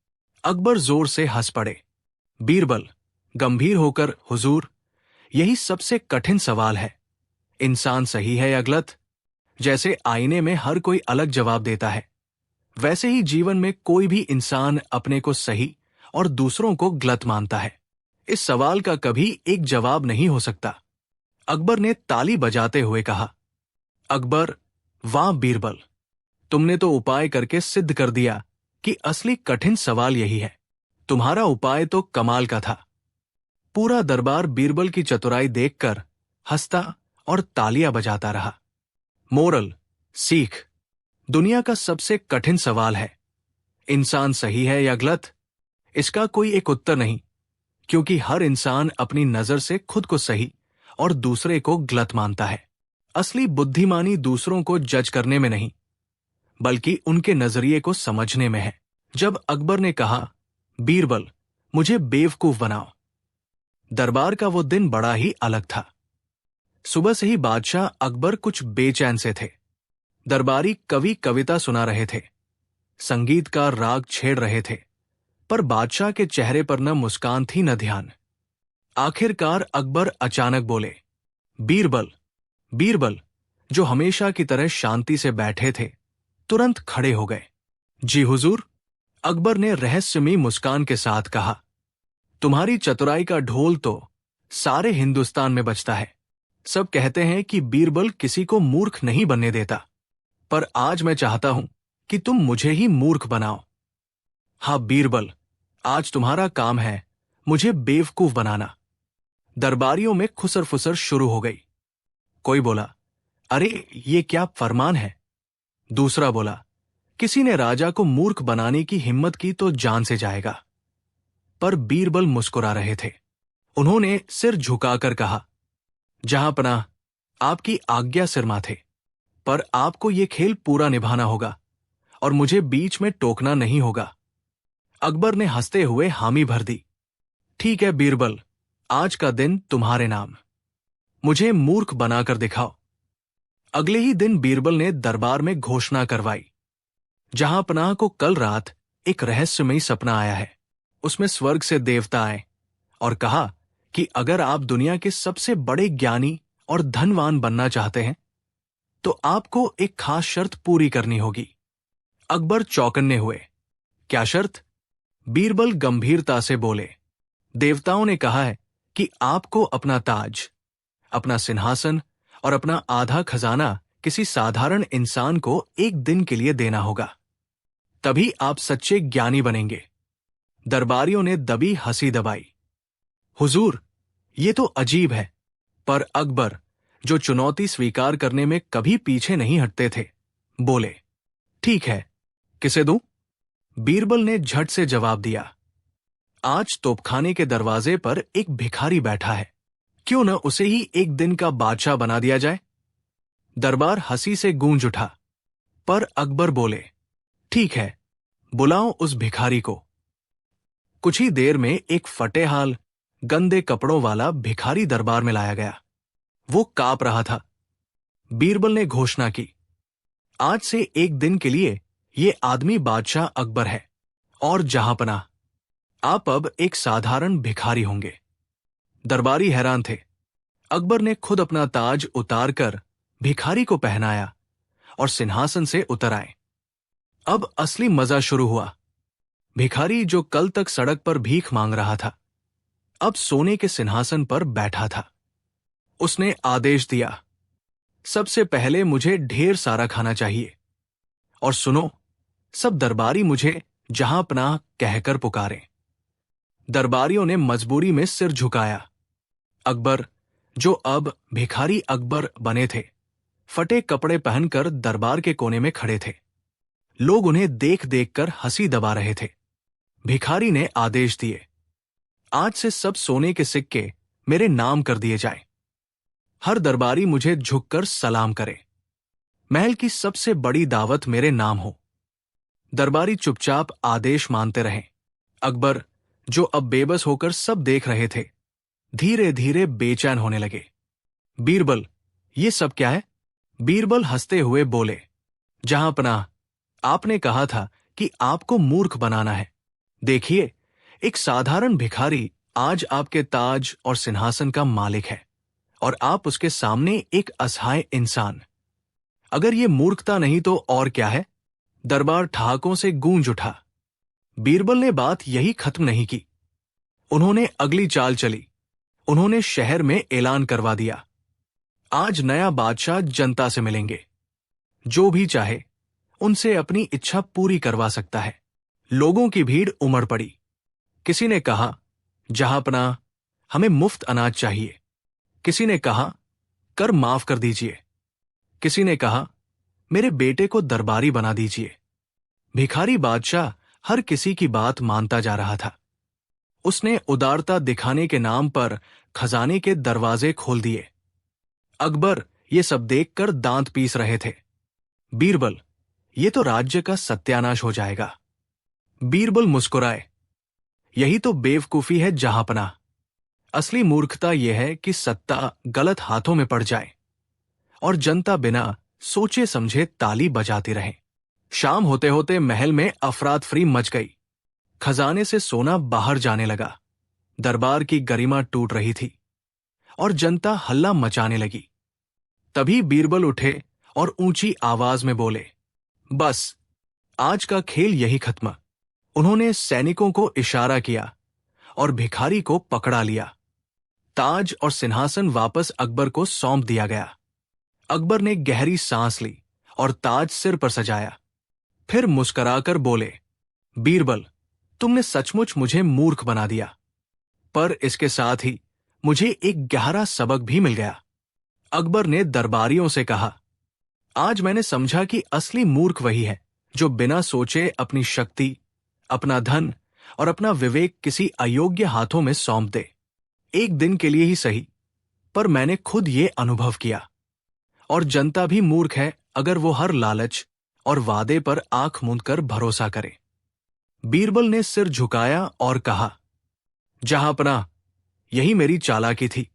अकबर जोर से हंस पड़े। बीरबल, गंभीर होकर, हुजूर, यही सबसे कठिन सवाल है। इंसान सही है या गलत? जैसे आईने में हर कोई अलग जवाब देता है, वैसे ही जीवन में कोई भी इंसान अपने को सही और दूसरों को गलत मानता है। इस सवाल का कभी एक जवाब नहीं हो सकता। अकबर ने ताली बजाते हुए कहा, अकबर, वाह बीरबल, तुमने तो उपाय करके सिद्ध कर दिया कि असली कठिन सवाल यही है। तुम्हारा उपाय तो कमाल का था। पूरा दरबार बीरबल की चतुराई देखकर हंसता और तालियां बजाता रहा। मोरल, सीख, दुनिया का सबसे कठिन सवाल है, इंसान सही है या गलत? इसका कोई एक उत्तर नहीं, क्योंकि हर इंसान अपनी नजर से खुद को सही और दूसरे को गलत मानता है। असली बुद्धिमानी दूसरों को जज करने में नहीं, बल्कि उनके नजरिए को समझने में है। जब अकबर ने कहा, बीरबल, मुझे बेवकूफ बनाओ, दरबार का वो दिन बड़ा ही अलग था। सुबह से ही बादशाह अकबर कुछ बेचैन से थे। दरबारी कवि कविता सुना रहे थे, संगीतकार राग छेड़ रहे थे, पर बादशाह के चेहरे पर न मुस्कान थी न ध्यान। आखिरकार अकबर अचानक बोले, बीरबल। बीरबल, जो हमेशा की तरह शांति से बैठे थे, तुरंत खड़े हो गए। जी हुजूर, अकबर ने रहस्यमयी मुस्कान के साथ कहा, तुम्हारी चतुराई का ढोल तो सारे हिंदुस्तान में बजता है। सब कहते हैं कि बीरबल किसी को मूर्ख नहीं बनने देता, पर आज मैं चाहता हूं कि तुम मुझे ही मूर्ख बनाओ। हाँ बीरबल, आज तुम्हारा काम है मुझे बेवकूफ बनाना। दरबारियों में खुसर फुसर शुरू हो गई। कोई बोला, अरे ये क्या फरमान है? दूसरा बोला, किसी ने राजा को मूर्ख बनाने की हिम्मत की तो जान से जाएगा। पर बीरबल मुस्कुरा रहे थे। उन्होंने सिर झुकाकर कहा, जहां पनाह, आपकी आज्ञा सिर माथे, पर आपको ये खेल पूरा निभाना होगा और मुझे बीच में टोकना नहीं होगा। अकबर ने हंसते हुए हामी भर दी। ठीक है बीरबल, आज का दिन तुम्हारे नाम। मुझे मूर्ख बनाकर दिखाओ। अगले ही दिन बीरबल ने दरबार में घोषणा करवाई, जहां पनाह को कल रात एक रहस्यमयी सपना आया है। उसमें स्वर्ग से देवता आए और कहा कि अगर आप दुनिया के सबसे बड़े ज्ञानी और धनवान बनना चाहते हैं, तो आपको एक खास शर्त पूरी करनी होगी। अकबर चौकन्ने हुए। क्या शर्त? बीरबल गंभीरता से बोले, देवताओं ने कहा है कि आपको अपना ताज, अपना सिंहासन और अपना आधा खजाना किसी साधारण इंसान को एक दिन के लिए देना होगा, तभी आप सच्चे ज्ञानी बनेंगे। दरबारियों ने दबी हंसी दबाई। हुजूर, ये तो अजीब है, पर अकबर, जो चुनौती स्वीकार करने में कभी पीछे नहीं हटते थे, बोले, ठीक है, किसे दूं? बीरबल ने झट से जवाब दिया, आज तोपखाने के दरवाजे पर एक भिखारी बैठा है, क्यों न उसे ही एक दिन का बादशाह बना दिया जाए? दरबार हंसी से गूंज उठा, पर अकबर बोले, ठीक है, बुलाओ उस भिखारी को। कुछ ही देर में एक फटेहाल, गंदे कपड़ों वाला भिखारी दरबार में लाया गया। वो कांप रहा था। बीरबल ने घोषणा की, आज से एक दिन के लिए ये आदमी बादशाह अकबर है और जहांपनाह, आप अब एक साधारण भिखारी होंगे। दरबारी हैरान थे। अकबर ने खुद अपना ताज उतारकर भिखारी को पहनाया और सिंहासन से उतर आए। अब असली मजा शुरू हुआ। भिखारी जो कल तक सड़क पर भीख मांग रहा था, अब सोने के सिंहासन पर बैठा था। उसने आदेश दिया, सबसे पहले मुझे ढेर सारा खाना चाहिए। और सुनो, सब दरबारी मुझे जहांपनाह कहकर पुकारें। दरबारियों ने मजबूरी में सिर झुकाया। अकबर, जो अब भिखारी अकबर बने थे, फटे कपड़े पहनकर दरबार के कोने में खड़े थे। लोग उन्हें देख देख कर हंसी दबा रहे थे। भिखारी ने आदेश दिए, आज से सब सोने के सिक्के मेरे नाम कर दिए जाएं। हर दरबारी मुझे झुककर सलाम करे। महल की सबसे बड़ी दावत मेरे नाम हो। दरबारी चुपचाप आदेश मानते रहे। अकबर, जो अब बेबस होकर सब देख रहे थे, धीरे धीरे बेचैन होने लगे। बीरबल, ये सब क्या है? बीरबल हंसते हुए बोले, जहांपनाह, आपने कहा था कि आपको मूर्ख बनाना है। देखिए, एक साधारण भिखारी आज आपके ताज और सिंहासन का मालिक है और आप उसके सामने एक असहाय इंसान। अगर ये मूर्खता नहीं तो और क्या है? दरबार ठहाकों से गूंज उठा। बीरबल ने बात यही खत्म नहीं की। उन्होंने अगली चाल चली। उन्होंने शहर में ऐलान करवा दिया, आज नया बादशाह जनता से मिलेंगे। जो भी चाहे उनसे अपनी इच्छा पूरी करवा सकता है। लोगों की भीड़ उमड़ पड़ी। किसी ने कहा, जहांपनाह, हमें मुफ्त अनाज चाहिए। किसी ने कहा, कर माफ कर दीजिए। किसी ने कहा, मेरे बेटे को दरबारी बना दीजिए। भिखारी बादशाह हर किसी की बात मानता जा रहा था। उसने उदारता दिखाने के नाम पर खजाने के दरवाजे खोल दिए। अकबर ये सब देखकर दांत पीस रहे थे। बीरबल, ये तो राज्य का सत्यानाश हो जाएगा। बीरबल मुस्कुराए, यही तो बेवकूफी है जहांपनाह। असली मूर्खता यह है कि सत्ता गलत हाथों में पड़ जाए और जनता बिना सोचे समझे ताली बजाती रहे। शाम होते होते महल में अफरात फरी मच गई। खजाने से सोना बाहर जाने लगा। दरबार की गरिमा टूट रही थी और जनता हल्ला मचाने लगी। तभी बीरबल उठे और ऊंची आवाज में बोले, बस, आज का खेल यही खत्म। उन्होंने सैनिकों को इशारा किया और भिखारी को पकड़ा लिया। ताज और सिंहासन वापस अकबर को सौंप दिया गया। अकबर ने गहरी सांस ली और ताज सिर पर सजाया। फिर मुस्कुराकर बोले, बीरबल, तुमने सचमुच मुझे मूर्ख बना दिया, पर इसके साथ ही मुझे एक गहरा सबक भी मिल गया। अकबर ने दरबारियों से कहा, आज मैंने समझा कि असली मूर्ख वही है जो बिना सोचे अपनी शक्ति, अपना धन और अपना विवेक किसी अयोग्य हाथों में सौंप दे। एक दिन के लिए ही सही, पर मैंने खुद ये अनुभव किया। और जनता भी मूर्ख है अगर वो हर लालच और वादे पर आंख मूंद कर भरोसा करे। बीरबल ने सिर झुकाया और कहा, जहांपनाह, यही मेरी चालाकी थी।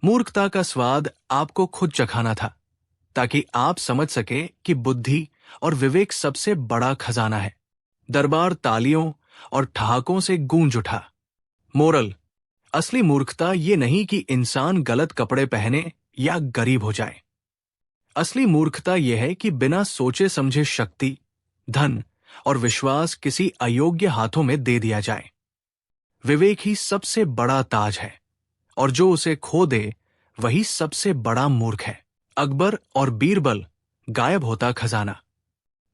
मूर्खता का स्वाद आपको खुद चखाना था, ताकि आप समझ सके कि बुद्धि और विवेक सबसे बड़ा खजाना है। दरबार तालियों और ठहाकों से गूंज उठा। मोरल, असली मूर्खता ये नहीं कि इंसान गलत कपड़े पहने या गरीब हो जाए। असली मूर्खता यह है कि बिना सोचे समझे शक्ति, धन और विश्वास किसी अयोग्य हाथों में दे दिया जाए। विवेक ही सबसे बड़ा ताज है और जो उसे खो दे वही सबसे बड़ा मूर्ख है। अकबर और बीरबल गायब होता खजाना।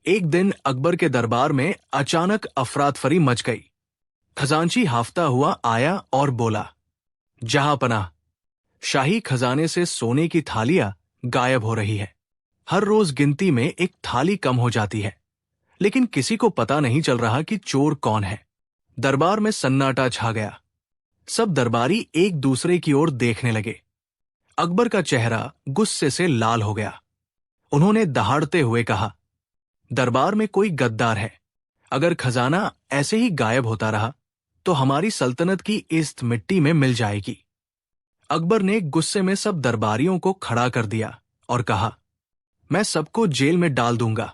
एक दिन अकबर के दरबार में अचानक अफरातफरी मच गई। खजांची हाफता हुआ आया और बोला, जहांपनाह, शाही खजाने से सोने की थालियां गायब हो रही है। हर रोज गिनती में एक थाली कम हो जाती है, लेकिन किसी को पता नहीं चल रहा कि चोर कौन है। दरबार में सन्नाटा छा गया। सब दरबारी एक दूसरे की ओर देखने लगे। अकबर का चेहरा गुस्से से लाल हो गया। उन्होंने दहाड़ते हुए कहा, दरबार में कोई गद्दार है। अगर खजाना ऐसे ही गायब होता रहा तो हमारी सल्तनत की इज्जत मिट्टी में मिल जाएगी। अकबर ने गुस्से में सब दरबारियों को खड़ा कर दिया और कहा, मैं सबको जेल में डाल दूंगा।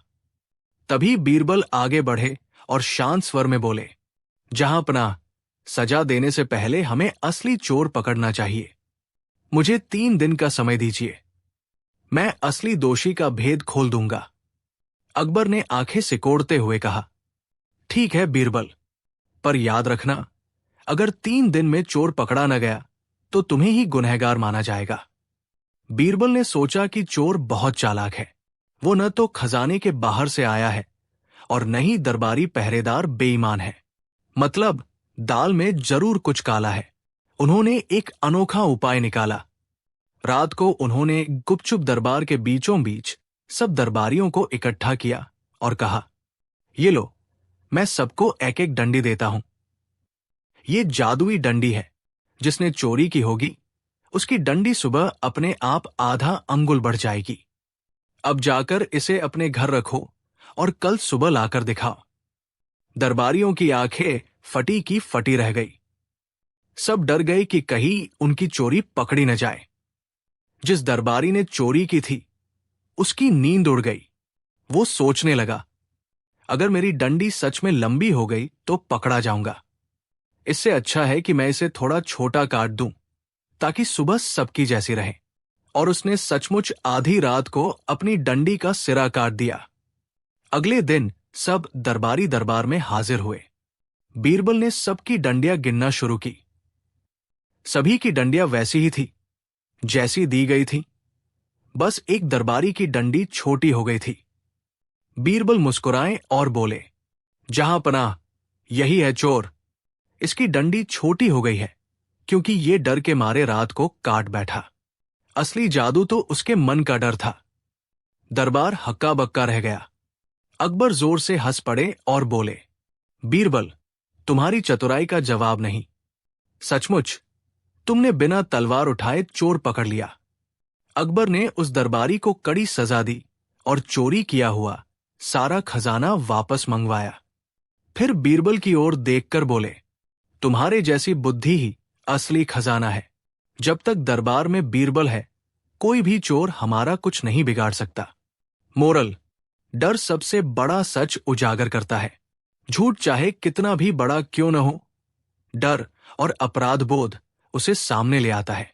तभी बीरबल आगे बढ़े और शांत स्वर में बोले, जहांपनाह, सजा देने से पहले हमें असली चोर पकड़ना चाहिए। मुझे 3 दिन का समय दीजिए, मैं असली दोषी का भेद खोल दूंगा। अकबर ने आंखें सिकोड़ते हुए कहा, ठीक है बीरबल, पर याद रखना, अगर 3 दिन में चोर पकड़ा न गया तो तुम्हें ही गुनहगार माना जाएगा। बीरबल ने सोचा कि चोर बहुत चालाक है। वो न तो खजाने के बाहर से आया है और न ही दरबारी पहरेदार बेईमान है। मतलब दाल में जरूर कुछ काला है। उन्होंने एक अनोखा उपाय निकाला। रात को उन्होंने गुपचुप दरबार के बीचों बीच सब दरबारियों को इकट्ठा किया और कहा, ये लो, मैं सबको एक एक डंडी देता हूं। ये जादुई डंडी है। जिसने चोरी की होगी उसकी डंडी सुबह अपने आप आधा अंगुल बढ़ जाएगी। अब जाकर इसे अपने घर रखो और कल सुबह लाकर दिखाओ। दरबारियों की आंखें फटी की फटी रह गई। सब डर गए कि कहीं उनकी चोरी पकड़ी न जाए। जिस दरबारी ने चोरी की थी उसकी नींद उड़ गई। वो सोचने लगा, अगर मेरी डंडी सच में लंबी हो गई तो पकड़ा जाऊंगा। इससे अच्छा है कि मैं इसे थोड़ा छोटा काट दूं ताकि सुबह सबकी जैसी रहे। और उसने सचमुच आधी रात को अपनी डंडी का सिरा काट दिया। अगले दिन सब दरबारी दरबार में हाजिर हुए। बीरबल ने सबकी डंडियां गिनना शुरू की। सभी की डंडियां वैसी ही थी जैसी दी गई थी। बस एक दरबारी की डंडी छोटी हो गई थी। बीरबल मुस्कुराए और बोले, जहांपनाह, यही है चोर। इसकी डंडी छोटी हो गई है क्योंकि ये डर के मारे रात को काट बैठा। असली जादू तो उसके मन का डर था। दरबार हक्का बक्का रह गया। अकबर जोर से हंस पड़े और बोले, बीरबल, तुम्हारी चतुराई का जवाब नहीं। सचमुच तुमने बिना तलवार उठाए चोर पकड़ लिया। अकबर ने उस दरबारी को कड़ी सजा दी और चोरी किया हुआ सारा खजाना वापस मंगवाया। फिर बीरबल की ओर देखकर बोले, तुम्हारे जैसी बुद्धि ही असली खजाना है। जब तक दरबार में बीरबल है कोई भी चोर हमारा कुछ नहीं बिगाड़ सकता। मोरल, डर सबसे बड़ा सच उजागर करता है। झूठ चाहे कितना भी बड़ा क्यों न हो, डर और अपराध बोध उसे सामने ले आता है।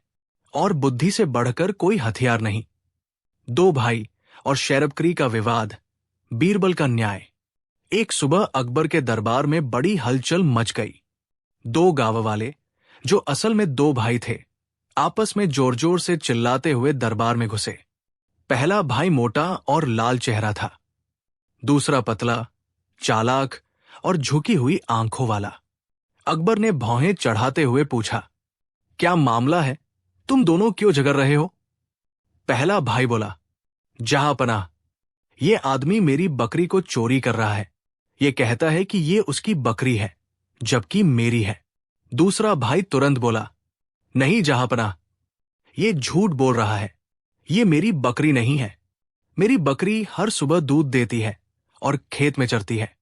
और बुद्धि से बढ़कर कोई हथियार नहीं। 2 भाई और शैरबकरी का विवाद, बीरबल का न्याय। एक सुबह अकबर के दरबार में बड़ी हलचल मच गई। 2 गांव वाले, जो असल में 2 भाई थे, आपस में जोर जोर से चिल्लाते हुए दरबार में घुसे। पहला भाई मोटा और लाल चेहरा था, दूसरा पतला, चालाक और झुकी हुई आंखों वाला। अकबर ने भौहें चढ़ाते हुए पूछा, क्या मामला है? तुम दोनों क्यों झगड़ रहे हो? पहला भाई बोला, जहांपनाह, ये आदमी मेरी बकरी को चोरी कर रहा है। ये कहता है कि ये उसकी बकरी है जबकि मेरी है। दूसरा भाई तुरंत बोला, नहीं जहांपनाह, ये झूठ बोल रहा है। ये मेरी बकरी नहीं है। मेरी बकरी हर सुबह दूध देती है और खेत में चरती है।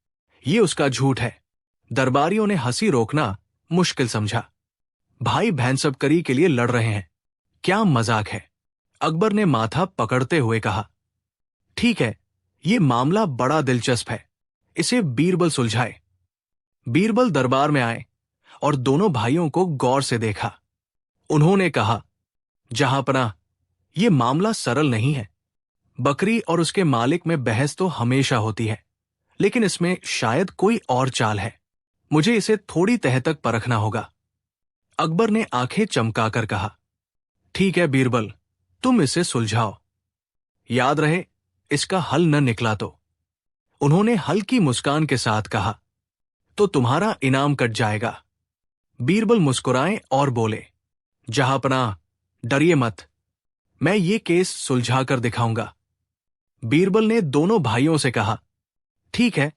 ये उसका झूठ है। दरबारियों ने हंसी रोकना मुश्किल समझा। भाई भैंसबकरी के लिए लड़ रहे हैं, क्या मजाक है। अकबर ने माथा पकड़ते हुए कहा, ठीक है, ये मामला बड़ा दिलचस्प है, इसे बीरबल सुलझाए। बीरबल दरबार में आए और दोनों भाइयों को गौर से देखा। उन्होंने कहा, जहांपनाह, ये मामला सरल नहीं है। बकरी और उसके मालिक में बहस तो हमेशा होती है, लेकिन इसमें शायद कोई और चाल है। मुझे इसे थोड़ी तह तक परखना होगा। अकबर ने आंखें चमकाकर कहा, ठीक है बीरबल, तुम इसे सुलझाओ। याद रहे, इसका हल न निकला तो। उन्होंने हल्की मुस्कान के साथ कहा, तो तुम्हारा इनाम कट जाएगा। बीरबल मुस्कुराए और बोले, जहांपनाह, डरिए मत, मैं ये केस सुलझा कर दिखाऊंगा। बीरबल ने दोनों भाइयों से कहा, ठीक है,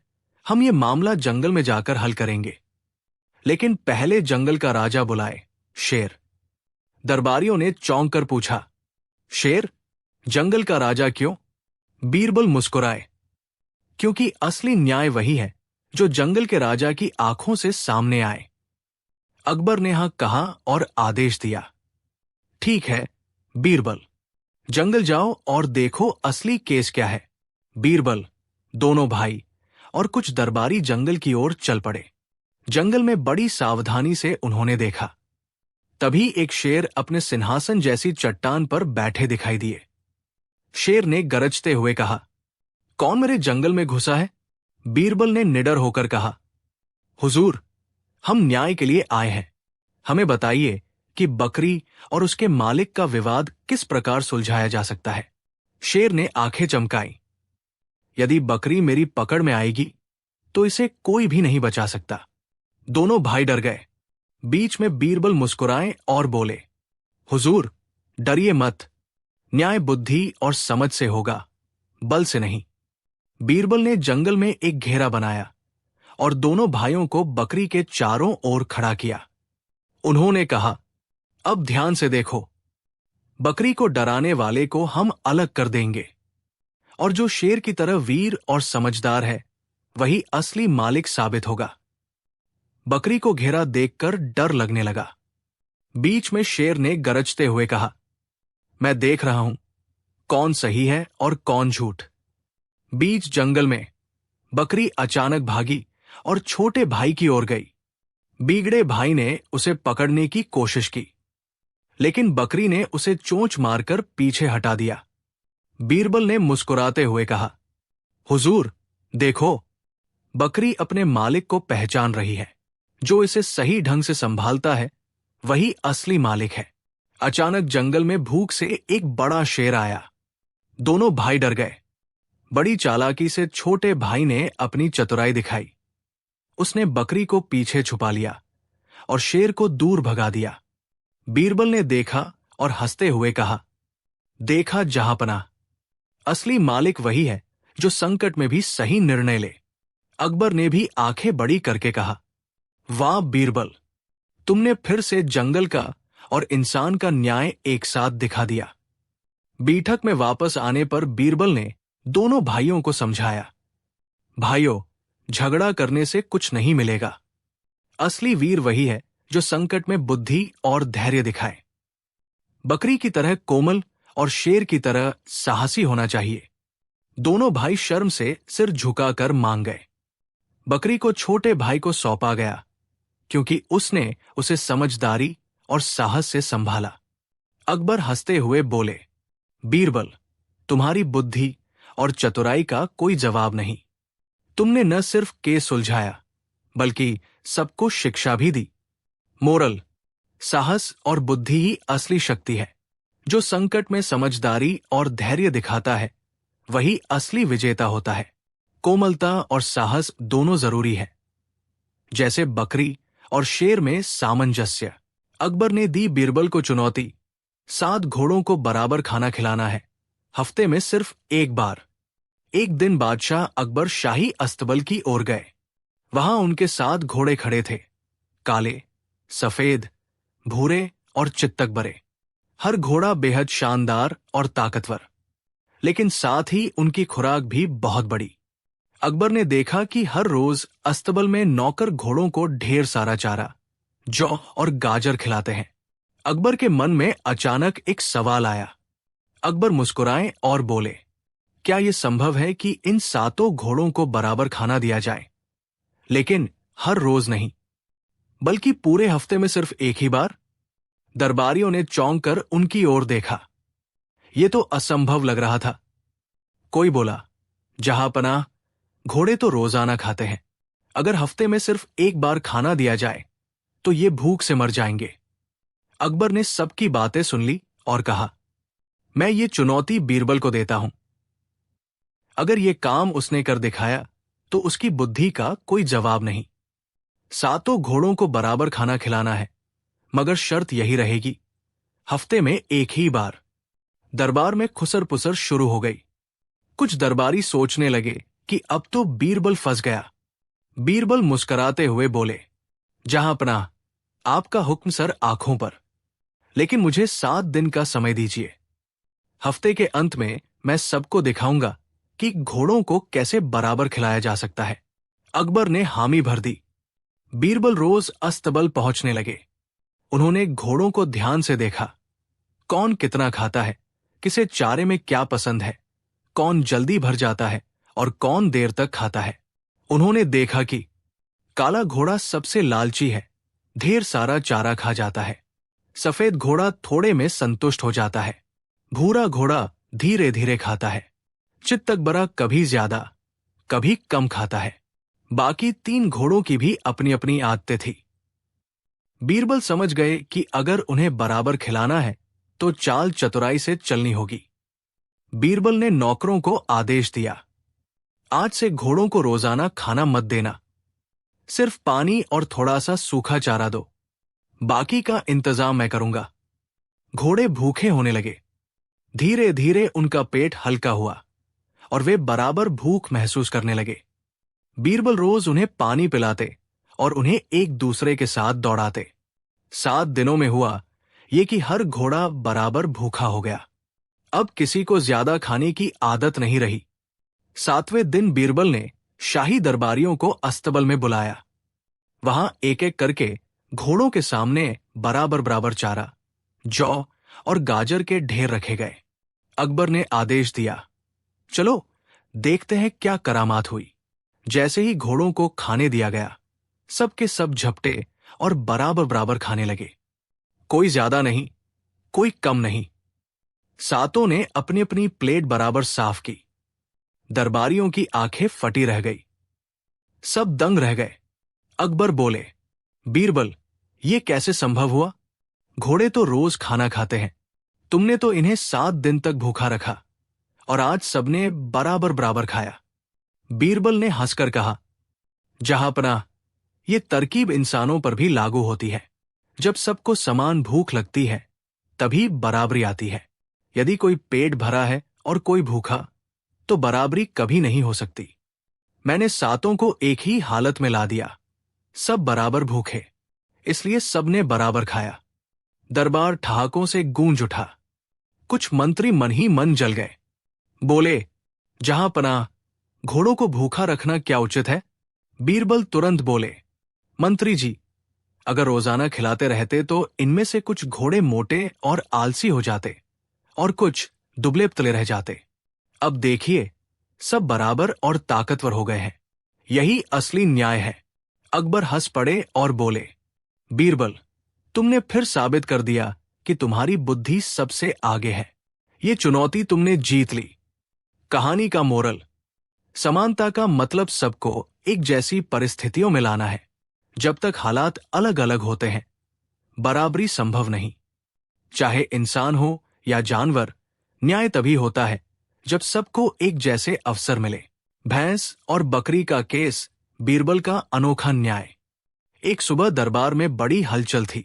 हम ये मामला जंगल में जाकर हल करेंगे, लेकिन पहले जंगल का राजा बुलाए, शेर। दरबारियों ने चौंक कर पूछा, शेर, जंगल का राजा क्यों? बीरबल मुस्कुराए, क्योंकि असली न्याय वही है जो जंगल के राजा की आंखों से सामने आए। अकबर ने हां कहा और आदेश दिया, ठीक है बीरबल, जंगल जाओ और देखो असली केस क्या है। बीरबल, दोनों भाई और कुछ दरबारी जंगल की ओर चल पड़े। जंगल में बड़ी सावधानी से उन्होंने देखा। तभी एक शेर अपने सिंहासन जैसी चट्टान पर बैठे दिखाई दिए। शेर ने गरजते हुए कहा, कौन मेरे जंगल में घुसा है? बीरबल ने निडर होकर कहा, हुजूर, हम न्याय के लिए आए हैं। हमें बताइए कि बकरी और उसके मालिक का विवाद किस प्रकार सुलझाया जा सकता है। शेर ने आंखें चमकाई। यदि बकरी मेरी पकड़ में आएगी तो इसे कोई भी नहीं बचा सकता। दोनों भाई डर गए। बीच में बीरबल मुस्कुराए और बोले, हुजूर, डरिए मत। न्याय बुद्धि और समझ से होगा, बल से नहीं। बीरबल ने जंगल में एक घेरा बनाया और दोनों भाइयों को बकरी के चारों ओर खड़ा किया। उन्होंने कहा, अब ध्यान से देखो। बकरी को डराने वाले को हम अलग कर देंगे, और जो शेर की तरह वीर और समझदार है वही असली मालिक साबित होगा। बकरी को घेरा देखकर डर लगने लगा। बीच में शेर ने गरजते हुए कहा, मैं देख रहा हूं कौन सही है और कौन झूठ। बीच जंगल में बकरी अचानक भागी और छोटे भाई की ओर गई। बिगड़े भाई ने उसे पकड़ने की कोशिश की, लेकिन बकरी ने उसे चोंच मारकर पीछे हटा दिया। बीरबल ने मुस्कुराते हुए कहा, हुजूर, देखो, बकरी अपने मालिक को पहचान रही है। जो इसे सही ढंग से संभालता है वही असली मालिक है। अचानक जंगल में भूख से एक बड़ा शेर आया। दोनों भाई डर गए। बड़ी चालाकी से छोटे भाई ने अपनी चतुराई दिखाई। उसने बकरी को पीछे छुपा लिया और शेर को दूर भगा दिया। बीरबल ने देखा और हंसते हुए कहा, देखा जहांपनाह, असली मालिक वही है जो संकट में भी सही निर्णय ले। अकबर ने भी आंखें बड़ी करके कहा, वाह बीरबल, तुमने फिर से जंगल का और इंसान का न्याय एक साथ दिखा दिया। बैठक में वापस आने पर बीरबल ने दोनों भाइयों को समझाया, भाइयों, झगड़ा करने से कुछ नहीं मिलेगा। असली वीर वही है जो संकट में बुद्धि और धैर्य दिखाए। बकरी की तरह कोमल और शेर की तरह साहसी होना चाहिए। दोनों भाई शर्म से सिर झुकाकर मान गए। बकरी को छोटे भाई को सौंपा गया, क्योंकि उसने उसे समझदारी और साहस से संभाला। अकबर हंसते हुए बोले, बीरबल, तुम्हारी बुद्धि और चतुराई का कोई जवाब नहीं। तुमने न सिर्फ केस सुलझाया बल्कि सबको शिक्षा भी दी। मोरल, साहस और बुद्धि ही असली शक्ति है। जो संकट में समझदारी और धैर्य दिखाता है वही असली विजेता होता है। कोमलता और साहस दोनों जरूरी है, जैसे बकरी और शेर में सामंजस्य। अकबर ने दी बीरबल को चुनौती। 7 घोड़ों को बराबर खाना खिलाना है, हफ्ते में सिर्फ एक बार। एक दिन बादशाह अकबर शाही अस्तबल की ओर गए। वहां उनके 7 घोड़े खड़े थे, काले, सफेद, भूरे और चित्तक बरे। हर घोड़ा बेहद शानदार और ताकतवर, लेकिन साथ ही उनकी खुराक भी बहुत बड़ी। अकबर ने देखा कि हर रोज अस्तबल में नौकर घोड़ों को ढेर सारा चारा, जौ और गाजर खिलाते हैं। अकबर के मन में अचानक एक सवाल आया। अकबर मुस्कुराए और बोले, क्या यह संभव है कि इन 7 घोड़ों को बराबर खाना दिया जाए, लेकिन हर रोज नहीं, बल्कि पूरे हफ्ते में सिर्फ एक ही बार? दरबारियों ने चौंक कर उनकी ओर देखा। यह तो असंभव लग रहा था। कोई बोला, जहांपनाह, घोड़े तो रोजाना खाते हैं। अगर हफ्ते में सिर्फ एक बार खाना दिया जाए तो ये भूख से मर जाएंगे। अकबर ने सबकी बातें सुन ली और कहा, मैं ये चुनौती बीरबल को देता हूं। अगर ये काम उसने कर दिखाया तो उसकी बुद्धि का कोई जवाब नहीं। 7 घोड़ों को बराबर खाना खिलाना है, मगर शर्त यही रहेगी, हफ्ते में एक ही बार। दरबार में खुसर पुसर शुरू हो गई। कुछ दरबारी सोचने लगे कि अब तो बीरबल फंस गया। बीरबल मुस्कुराते हुए बोले, जहांपनाह, आपका हुक्म सर आंखों पर, लेकिन मुझे 7 दिन का समय दीजिए। हफ्ते के अंत में मैं सबको दिखाऊंगा कि घोड़ों को कैसे बराबर खिलाया जा सकता है। अकबर ने हामी भर दी। बीरबल रोज अस्तबल पहुंचने लगे। उन्होंने घोड़ों को ध्यान से देखा, कौन कितना खाता है, किसे चारे में क्या पसंद है, कौन जल्दी भर जाता है और कौन देर तक खाता है। उन्होंने देखा कि काला घोड़ा सबसे लालची है, ढेर सारा चारा खा जाता है। सफेद घोड़ा थोड़े में संतुष्ट हो जाता है। भूरा घोड़ा धीरे धीरे खाता है। चित्तकबरा कभी ज्यादा कभी कम खाता है। बाकी 3 घोड़ों की भी अपनी अपनी आदतें थी। बीरबल समझ गए कि अगर उन्हें बराबर खिलाना है तो चाल चतुराई से चलनी होगी। बीरबल ने नौकरों को आदेश दिया, आज से घोड़ों को रोजाना खाना मत देना, सिर्फ पानी और थोड़ा सा सूखा चारा दो, बाकी का इंतजाम मैं करूंगा। घोड़े भूखे होने लगे। धीरे धीरे उनका पेट हल्का हुआ और वे बराबर भूख महसूस करने लगे। बीरबल रोज उन्हें पानी पिलाते और उन्हें एक दूसरे के साथ दौड़ाते। 7 दिनों में हुआ ये कि हर घोड़ा बराबर भूखा हो गया। अब किसी को ज्यादा खाने की आदत नहीं रही। 7वें दिन बीरबल ने शाही दरबारियों को अस्तबल में बुलाया। वहां एक एक करके घोड़ों के सामने बराबर बराबर चारा, जौ और गाजर के ढेर रखे गए। अकबर ने आदेश दिया, चलो देखते हैं क्या करामात हुई। जैसे ही घोड़ों को खाने दिया गया, सब के सब झपटे और बराबर बराबर खाने लगे। कोई ज्यादा नहीं, कोई कम नहीं। सातों ने अपनी अपनी प्लेट बराबर साफ की। दरबारियों की आंखें फटी रह गई। सब दंग रह गए। अकबर बोले, बीरबल, ये कैसे संभव हुआ? घोड़े तो रोज खाना खाते हैं, तुमने तो इन्हें 7 दिन तक भूखा रखा और आज सबने बराबर बराबर खाया। बीरबल ने हंसकर कहा, जहांपनाह, ये तरकीब इंसानों पर भी लागू होती है। जब सबको समान भूख लगती है तभी बराबरी आती है। यदि कोई पेट भरा है और कोई भूखा, तो बराबरी कभी नहीं हो सकती। मैंने सातों को एक ही हालत में ला दिया। सब बराबर भूखे, इसलिए सबने बराबर खाया। दरबार ठहाकों से गूंज उठा। कुछ मंत्री मन ही मन जल गए। बोले, जहांपनाह, घोड़ों को भूखा रखना क्या उचित है? बीरबल तुरंत बोले, मंत्री जी, अगर रोजाना खिलाते रहते तो इनमें से कुछ घोड़े मोटे और आलसी हो जाते और कुछ दुबले पतले रह जाते। अब देखिए, सब बराबर और ताकतवर हो गए हैं। यही असली न्याय है। अकबर हंस पड़े और बोले, बीरबल, तुमने फिर साबित कर दिया कि तुम्हारी बुद्धि सबसे आगे है। ये चुनौती तुमने जीत ली। कहानी का मोरल, समानता का मतलब सबको एक जैसी परिस्थितियों में लाना है। जब तक हालात अलग अलग होते हैं, बराबरी संभव नहीं। चाहे इंसान हो या जानवर, न्याय तभी होता है जब सबको एक जैसे अवसर मिले। भैंस और बकरी का केस, बीरबल का अनोखा न्याय। एक सुबह दरबार में बड़ी हलचल थी।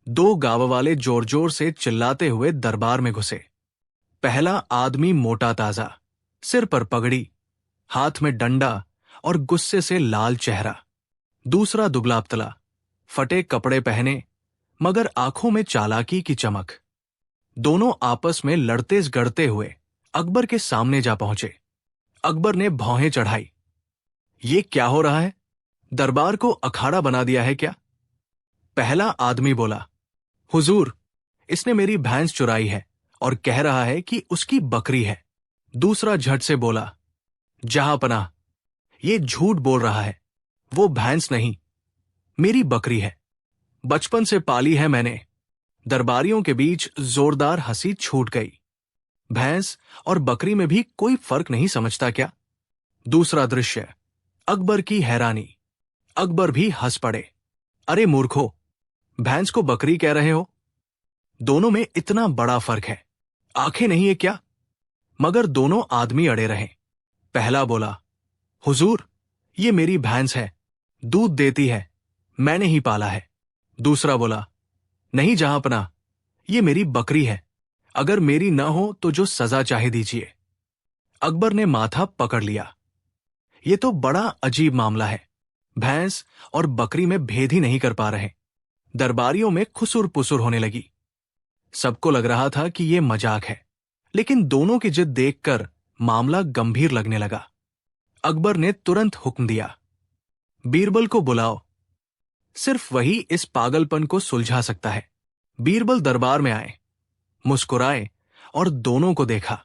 2 गांव वाले जोर जोर से चिल्लाते हुए दरबार में घुसे। पहला आदमी मोटा ताजा, सिर पर पगड़ी, हाथ में डंडा और गुस्से से लाल चेहरा। दूसरा दुबला पतला, फटे कपड़े पहने मगर आंखों में चालाकी की चमक। दोनों आपस में लड़ते गड़ते हुए अकबर के सामने जा पहुंचे। अकबर ने भौहें चढ़ाई। ये क्या हो रहा है? दरबार को अखाड़ा बना दिया है क्या? पहला आदमी बोला, हुजूर, इसने मेरी भैंस चुराई है और कह रहा है कि उसकी बकरी है। दूसरा झट से बोला, जहांपनाह, ये झूठ बोल रहा है। वो भैंस नहीं, मेरी बकरी है। बचपन से पाली है मैंने। दरबारियों के बीच जोरदार हंसी छूट गई। भैंस और बकरी में भी कोई फर्क नहीं समझता क्या? दूसरा दृश्य, अकबर की हैरानी। अकबर भी हंस पड़े। अरे मूर्खो, भैंस को बकरी कह रहे हो? दोनों में इतना बड़ा फर्क है, आंखें नहीं है क्या? मगर दोनों आदमी अड़े रहे। पहला बोला, हुजूर, ये मेरी भैंस है, दूध देती है, मैंने ही पाला है। दूसरा बोला, नहीं जहांपनाह, ये मेरी बकरी है, अगर मेरी न हो तो जो सजा चाहे दीजिए। अकबर ने माथा पकड़ लिया। ये तो बड़ा अजीब मामला है। भैंस और बकरी में भेद ही नहीं कर पा रहे। दरबारियों में खुसुर पुसुर होने लगी। सबको लग रहा था कि ये मजाक है, लेकिन दोनों की जिद देखकर मामला गंभीर लगने लगा। अकबर ने तुरंत हुक्म दिया, बीरबल को बुलाओ। सिर्फ वही इस पागलपन को सुलझा सकता है। बीरबल दरबार में आए, मुस्कुराए और दोनों को देखा।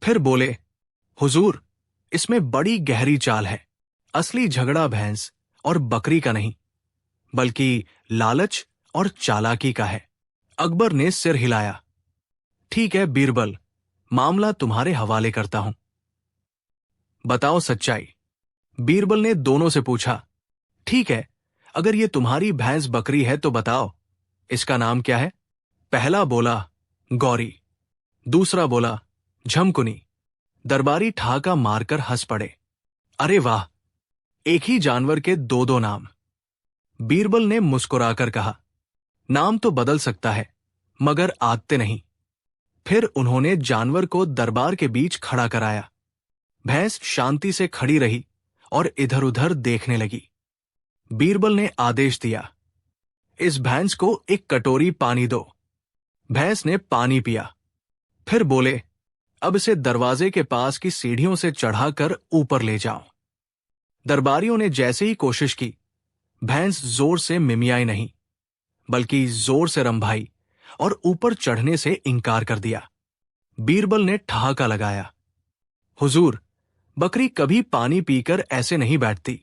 फिर बोले, हुजूर, इसमें बड़ी गहरी चाल है। असली झगड़ा भैंस और बकरी का नहीं, बल्कि लालच और चालाकी का है। अकबर ने सिर हिलाया। ठीक है बीरबल, मामला तुम्हारे हवाले करता हूं। बताओ सच्चाई। बीरबल ने दोनों से पूछा। ठीक है, अगर ये तुम्हारी भैंस बकरी है तो बताओ, इसका नाम क्या है? पहला बोला गौरी, दूसरा बोला झमकुनी। दरबारी ठहाका मारकर हंस पड़े। अरे वाह, एक ही जानवर के दो दो नाम। बीरबल ने मुस्कुराकर कहा, नाम तो बदल सकता है, मगर आदतें नहीं। फिर उन्होंने जानवर को दरबार के बीच खड़ा कराया। भैंस शांति से खड़ी रही और इधर उधर देखने लगी। बीरबल ने आदेश दिया, इस भैंस को एक कटोरी पानी दो। भैंस ने पानी पिया। फिर बोले, अब इसे दरवाजे के पास की सीढ़ियों से चढ़ाकर ऊपर ले जाओ। दरबारियों ने जैसे ही कोशिश की, भैंस जोर से मिमियाई नहीं, बल्कि जोर से रंभाई और ऊपर चढ़ने से इनकार कर दिया। बीरबल ने ठहाका लगाया, हुजूर, बकरी कभी पानी पीकर ऐसे नहीं बैठती,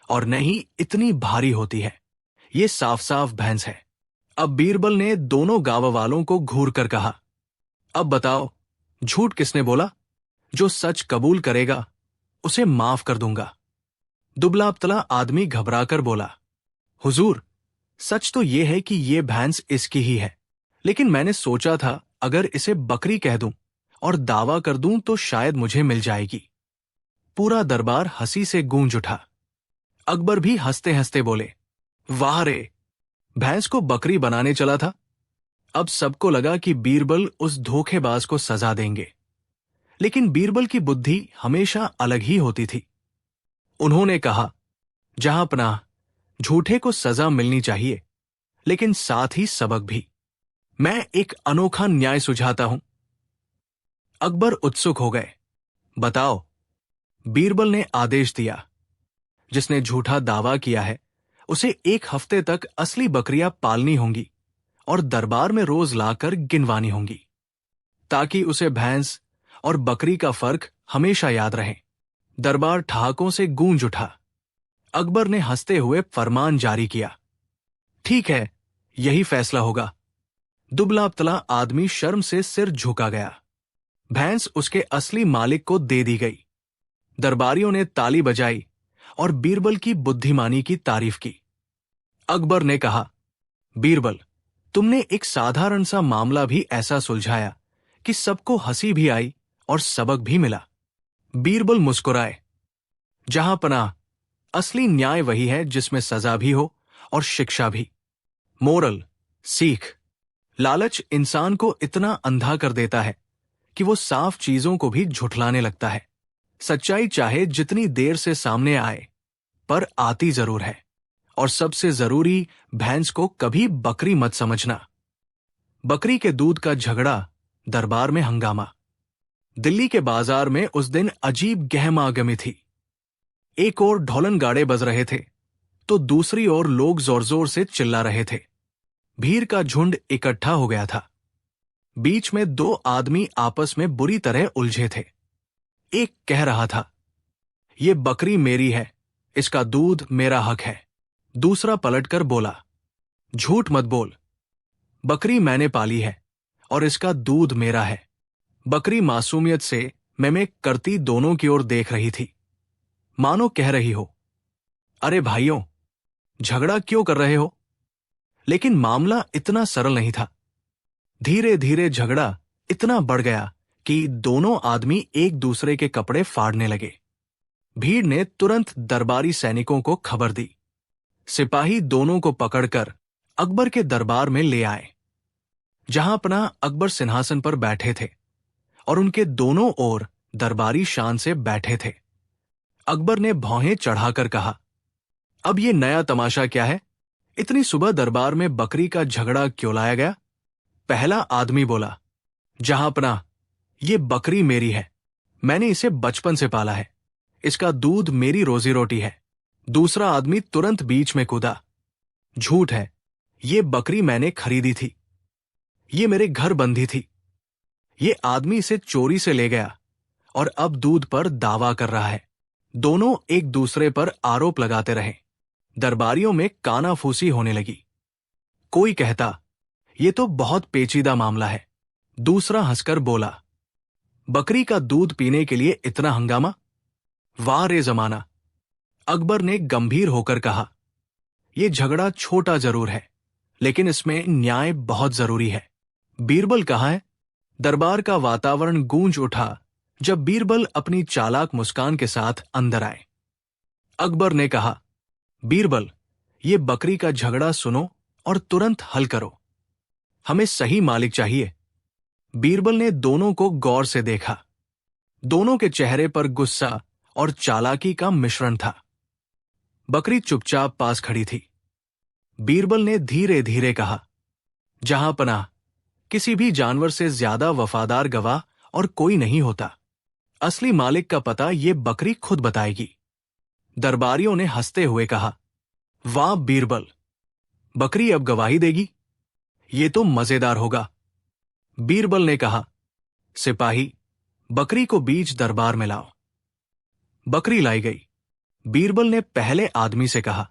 और न ही इतनी भारी होती है। ये साफ साफ भैंस है। अब बीरबल ने दोनों गांव वालों को घूर कर कहा, अब बताओ, झूठ किसने बोला? जो सच कबूल करेगा उसे माफ कर दूंगा। दुबला पतला आदमी घबराकर बोला, हुजूर, सच तो यह है कि ये भैंस इसकी ही है, लेकिन मैंने सोचा था अगर इसे बकरी कह दूं और दावा कर दूं तो शायद मुझे मिल जाएगी। पूरा दरबार हंसी से गूंज उठा। अकबर भी हंसते हंसते बोले, वाह रे, भैंस को बकरी बनाने चला था। अब सबको लगा कि बीरबल उस धोखेबाज को सजा देंगे, लेकिन बीरबल की बुद्धि हमेशा अलग ही होती थी। उन्होंने कहा, जहां पनाह, झूठे को सजा मिलनी चाहिए, लेकिन साथ ही सबक भी। मैं एक अनोखा न्याय सुझाता हूं। अकबर उत्सुक हो गए। बताओ। बीरबल ने आदेश दिया, जिसने झूठा दावा किया है उसे 1 हफ्ते तक असली बकरियां पालनी होंगी और दरबार में रोज लाकर गिनवानी होंगी, ताकि उसे भैंस और बकरी का फर्क हमेशा याद रहे। दरबार ठहाकों से गूंज उठा। अकबर ने हंसते हुए फरमान जारी किया, ठीक है, यही फैसला होगा। दुबला पतला आदमी शर्म से सिर झुका गया। भैंस उसके असली मालिक को दे दी गई। दरबारियों ने ताली बजाई और बीरबल की बुद्धिमानी की तारीफ की। अकबर ने कहा, बीरबल, तुमने एक साधारण सा मामला भी ऐसा सुलझाया कि सबको हंसी भी आई और सबक भी मिला। बीरबल मुस्कुराए। जहां पनाह, असली न्याय वही है जिसमें सजा भी हो और शिक्षा भी। मोरल, सीख, लालच इंसान को इतना अंधा कर देता है कि वो साफ चीजों को भी झुठलाने लगता है। सच्चाई चाहे जितनी देर से सामने आए, पर आती जरूर है। और सबसे जरूरी, भैंस को कभी बकरी मत समझना। बकरी के दूध का झगड़ा, दरबार में हंगामा। दिल्ली के बाजार में उस दिन अजीब गहमागमी थी। एक ओर ढोलन गाड़े बज रहे थे, तो दूसरी ओर लोग जोर जोर से चिल्ला रहे थे। भीड़ का झुंड इकट्ठा हो गया था। बीच में 2 आदमी आपस में बुरी तरह उलझे थे। एक कह रहा था, ये बकरी मेरी है, इसका दूध मेरा हक है। दूसरा पलटकर बोला, झूठ मत बोल, बकरी मैंने पाली है और इसका दूध मेरा है। बकरी मासूमियत से मैं करती दोनों की ओर देख रही थी, मानो कह रही हो, अरे भाइयों, झगड़ा क्यों कर रहे हो? लेकिन मामला इतना सरल नहीं था। धीरे धीरे झगड़ा इतना बढ़ गया कि दोनों आदमी एक दूसरे के कपड़े फाड़ने लगे। भीड़ ने तुरंत दरबारी सैनिकों को खबर दी। सिपाही दोनों को पकड़कर अकबर के दरबार में ले आए। जहां पनाह अकबर सिंहासन पर बैठे थे और उनके दोनों ओर दरबारी शान से बैठे थे। अकबर ने भौहें चढ़ाकर कहा, अब ये नया तमाशा क्या है? इतनी सुबह दरबार में बकरी का झगड़ा क्यों लाया गया? पहला आदमी बोला, जहां पनाह, ये बकरी मेरी है, मैंने इसे बचपन से पाला है, इसका दूध मेरी रोजी रोटी है। दूसरा आदमी तुरंत बीच में कूदा, झूठ है, ये बकरी मैंने खरीदी थी, ये मेरे घर बंधी थी, ये आदमी इसे चोरी से ले गया और अब दूध पर दावा कर रहा है। दोनों एक दूसरे पर आरोप लगाते रहे। दरबारियों में कानाफूसी होने लगी। कोई कहता, ये तो बहुत पेचीदा मामला है। दूसरा हंसकर बोला, बकरी का दूध पीने के लिए इतना हंगामा? वाह रे जमाना। अकबर ने गंभीर होकर कहा, यह झगड़ा छोटा जरूर है, लेकिन इसमें न्याय बहुत जरूरी है। बीरबल कहाँ है? दरबार का वातावरण गूंज उठा जब बीरबल अपनी चालाक मुस्कान के साथ अंदर आए। अकबर ने कहा, बीरबल, ये बकरी का झगड़ा सुनो और तुरंत हल करो। हमें सही मालिक चाहिए। बीरबल ने दोनों को गौर से देखा। दोनों के चेहरे पर गुस्सा और चालाकी का मिश्रण था। बकरी चुपचाप पास खड़ी थी। बीरबल ने धीरे धीरे कहा, जहां पनाह, किसी भी जानवर से ज्यादा वफादार गवाह और कोई नहीं होता। असली मालिक का पता ये बकरी खुद बताएगी। दरबारियों ने हंसते हुए कहा, वाह बीरबल, बकरी अब गवाही देगी? ये तो मजेदार होगा। बीरबल ने कहा, सिपाही, बकरी को बीच दरबार में लाओ। बकरी लाई गई। बीरबल ने पहले आदमी से कहा,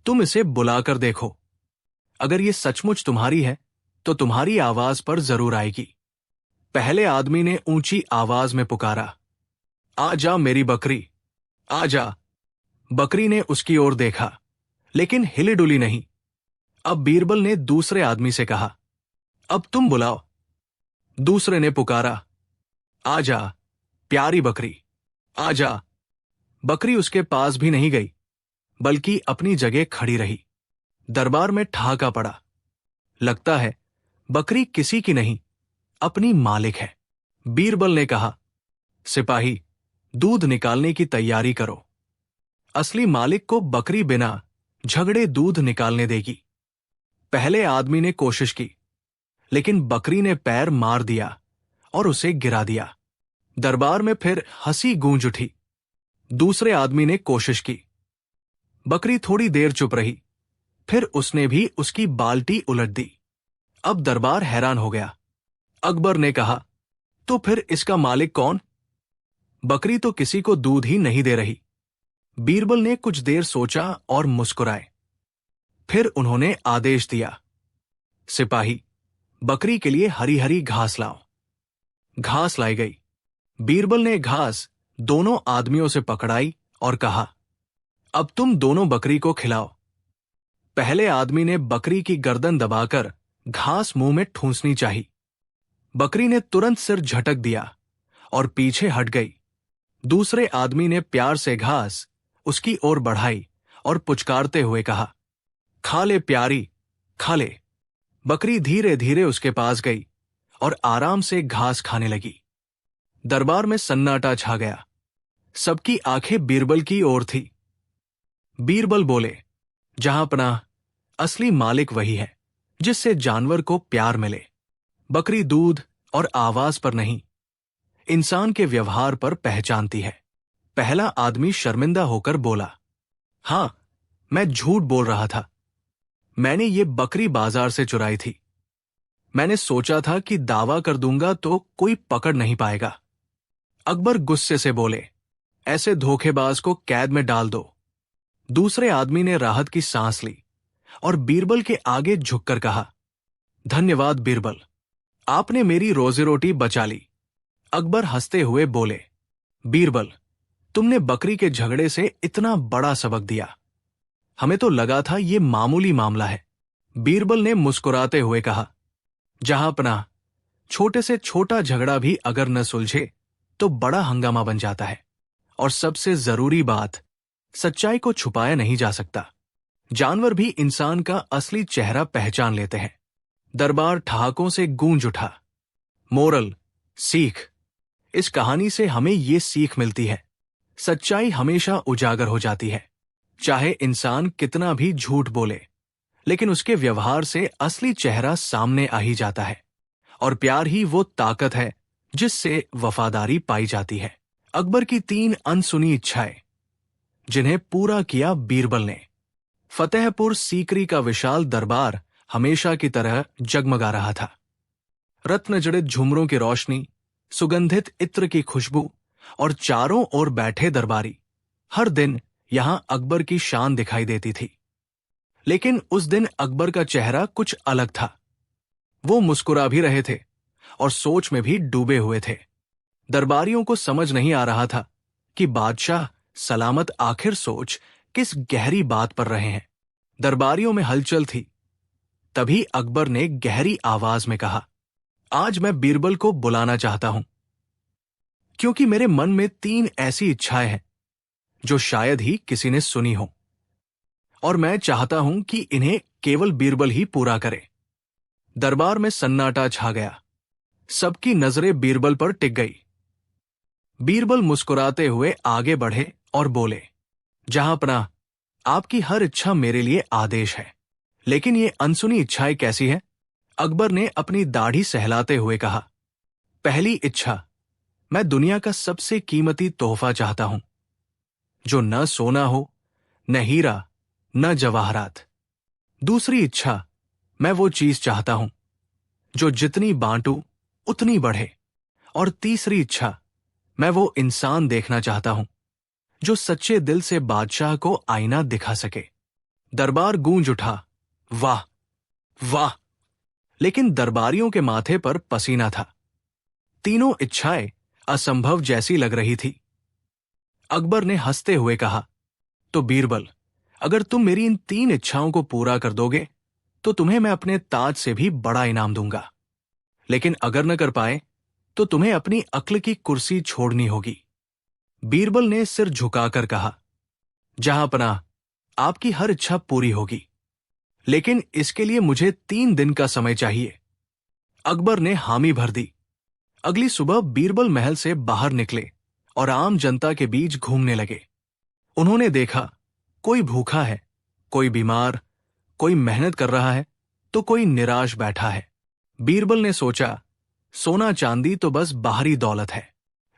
तुम इसे बुलाकर देखो। अगर ये सचमुच तुम्हारी है तो तुम्हारी आवाज पर जरूर आएगी। पहले आदमी ने ऊंची आवाज में पुकारा, आ जा मेरी बकरी, आ जा। बकरी ने उसकी ओर देखा, लेकिन हिली डुली नहीं। अब बीरबल ने दूसरे आदमी से कहा, अब तुम बुलाओ। दूसरे ने पुकारा, आ जा प्यारी बकरी, आ जा। बकरी उसके पास भी नहीं गई, बल्कि अपनी जगह खड़ी रही। दरबार में ठहाका पड़ा। लगता है बकरी किसी की नहीं, अपनी मालिक है। बीरबल ने कहा, सिपाही, दूध निकालने की तैयारी करो। असली मालिक को बकरी बिना झगड़े दूध निकालने देगी। पहले आदमी ने कोशिश की, लेकिन बकरी ने पैर मार दिया और उसे गिरा दिया। दरबार में फिर हंसी गूंज उठी। दूसरे आदमी ने कोशिश की। बकरी थोड़ी देर चुप रही, फिर उसने भी उसकी बाल्टी उलट दी। अब दरबार हैरान हो गया। अकबर ने कहा, तो फिर इसका मालिक कौन? बकरी तो किसी को दूध ही नहीं दे रही। बीरबल ने कुछ देर सोचा और मुस्कुराए। फिर उन्होंने आदेश दिया, सिपाही, बकरी के लिए हरी हरी घास लाओ। घास लाई गई। बीरबल ने घास दोनों आदमियों से पकड़ाई और कहा, अब तुम दोनों बकरी को खिलाओ। पहले आदमी ने बकरी की गर्दन दबाकर घास मुंह में ठूंसनी चाही। बकरी ने तुरंत सिर झटक दिया और पीछे हट गई। दूसरे आदमी ने प्यार से घास उसकी ओर बढ़ाई और पुचकारते हुए कहा, खा ले प्यारी, खा ले। बकरी धीरे धीरे उसके पास गई और आराम से घास खाने लगी। दरबार में सन्नाटा छा गया। सबकी आंखें बीरबल की ओर थी। बीरबल बोले, जहां पनाह, असली मालिक वही है जिससे जानवर को प्यार मिले। बकरी दूध और आवाज पर नहीं, इंसान के व्यवहार पर पहचानती है। पहला आदमी शर्मिंदा होकर बोला, हां, मैं झूठ बोल रहा था। मैंने ये बकरी बाजार से चुराई थी। मैंने सोचा था कि दावा कर दूंगा तो कोई पकड़ नहीं पाएगा। अकबर गुस्से से बोले, ऐसे धोखेबाज को कैद में डाल दो। दूसरे आदमी ने राहत की सांस ली और बीरबल के आगे झुककर कहा, धन्यवाद बीरबल, आपने मेरी रोजी रोटी बचा ली। अकबर हंसते हुए बोले, बीरबल, तुमने बकरी के झगड़े से इतना बड़ा सबक दिया। हमें तो लगा था ये मामूली मामला है। बीरबल ने मुस्कुराते हुए कहा, जहां पनाह, छोटे से छोटा झगड़ा भी अगर न सुलझे तो बड़ा हंगामा बन जाता है। और सबसे जरूरी बात, सच्चाई को छुपाया नहीं जा सकता। जानवर भी इंसान का असली चेहरा पहचान लेते हैं। दरबार ठहाकों से गूंज उठा। मोरल, सीख। इस कहानी से हमें ये सीख मिलती है, सच्चाई हमेशा उजागर हो जाती है। चाहे इंसान कितना भी झूठ बोले, लेकिन उसके व्यवहार से असली चेहरा सामने आ ही जाता है। और प्यार ही वो ताकत है जिससे वफादारी पाई जाती है। अकबर की 3 अनसुनी इच्छाएं, जिन्हें पूरा किया बीरबल ने। फतेहपुर सीकरी का विशाल दरबार हमेशा की तरह जगमगा रहा था। रत्न जड़ित झुमरों की रोशनी, सुगंधित इत्र की खुशबू और चारों ओर बैठे दरबारी। हर दिन यहां अकबर की शान दिखाई देती थी। लेकिन उस दिन अकबर का चेहरा कुछ अलग था। वो मुस्कुरा भी रहे थे और सोच में भी डूबे हुए थे। दरबारियों को समझ नहीं आ रहा था कि बादशाह सलामत आखिर सोच किस गहरी बात पर रहे हैं। दरबारियों में हलचल थी। तभी अकबर ने गहरी आवाज में कहा, आज मैं बीरबल को बुलाना चाहता हूं, क्योंकि मेरे मन में 3 ऐसी इच्छाएं हैं जो शायद ही किसी ने सुनी हो, और मैं चाहता हूं कि इन्हें केवल बीरबल ही पूरा करे। दरबार में सन्नाटा छा गया। सबकी नजरें बीरबल पर टिक गई। बीरबल मुस्कुराते हुए आगे बढ़े और बोले, जहांपनाह, आपकी हर इच्छा मेरे लिए आदेश है। लेकिन ये अनसुनी इच्छाएं कैसी है? अकबर ने अपनी दाढ़ी सहलाते हुए कहा, पहली इच्छा, मैं दुनिया का सबसे कीमती तोहफा चाहता हूं, जो न सोना हो, न हीरा, न जवाहरात। दूसरी इच्छा, मैं वो चीज चाहता हूं जो जितनी बांटू उतनी बढ़े। और तीसरी इच्छा, मैं वो इंसान देखना चाहता हूं जो सच्चे दिल से बादशाह को आईना दिखा सके। दरबार गूंज उठा, वाह वाह। लेकिन दरबारियों के माथे पर पसीना था। तीनों इच्छाएं असंभव जैसी लग रही थी। अकबर ने हंसते हुए कहा, तो बीरबल, अगर तुम मेरी इन 3 इच्छाओं को पूरा कर दोगे तो तुम्हें मैं अपने ताज से भी बड़ा इनाम दूंगा। लेकिन अगर न कर पाए तो तुम्हें अपनी अक्ल की कुर्सी छोड़नी होगी। बीरबल ने सिर झुकाकर कहा, जहांपनाह, आपकी हर इच्छा पूरी होगी, लेकिन इसके लिए मुझे 3 दिन का समय चाहिए। अकबर ने हामी भर दी। अगली सुबह बीरबल महल से बाहर निकले और आम जनता के बीच घूमने लगे। उन्होंने देखा, कोई भूखा है, कोई बीमार, कोई मेहनत कर रहा है तो कोई निराश बैठा है। बीरबल ने सोचा, सोना चांदी तो बस बाहरी दौलत है,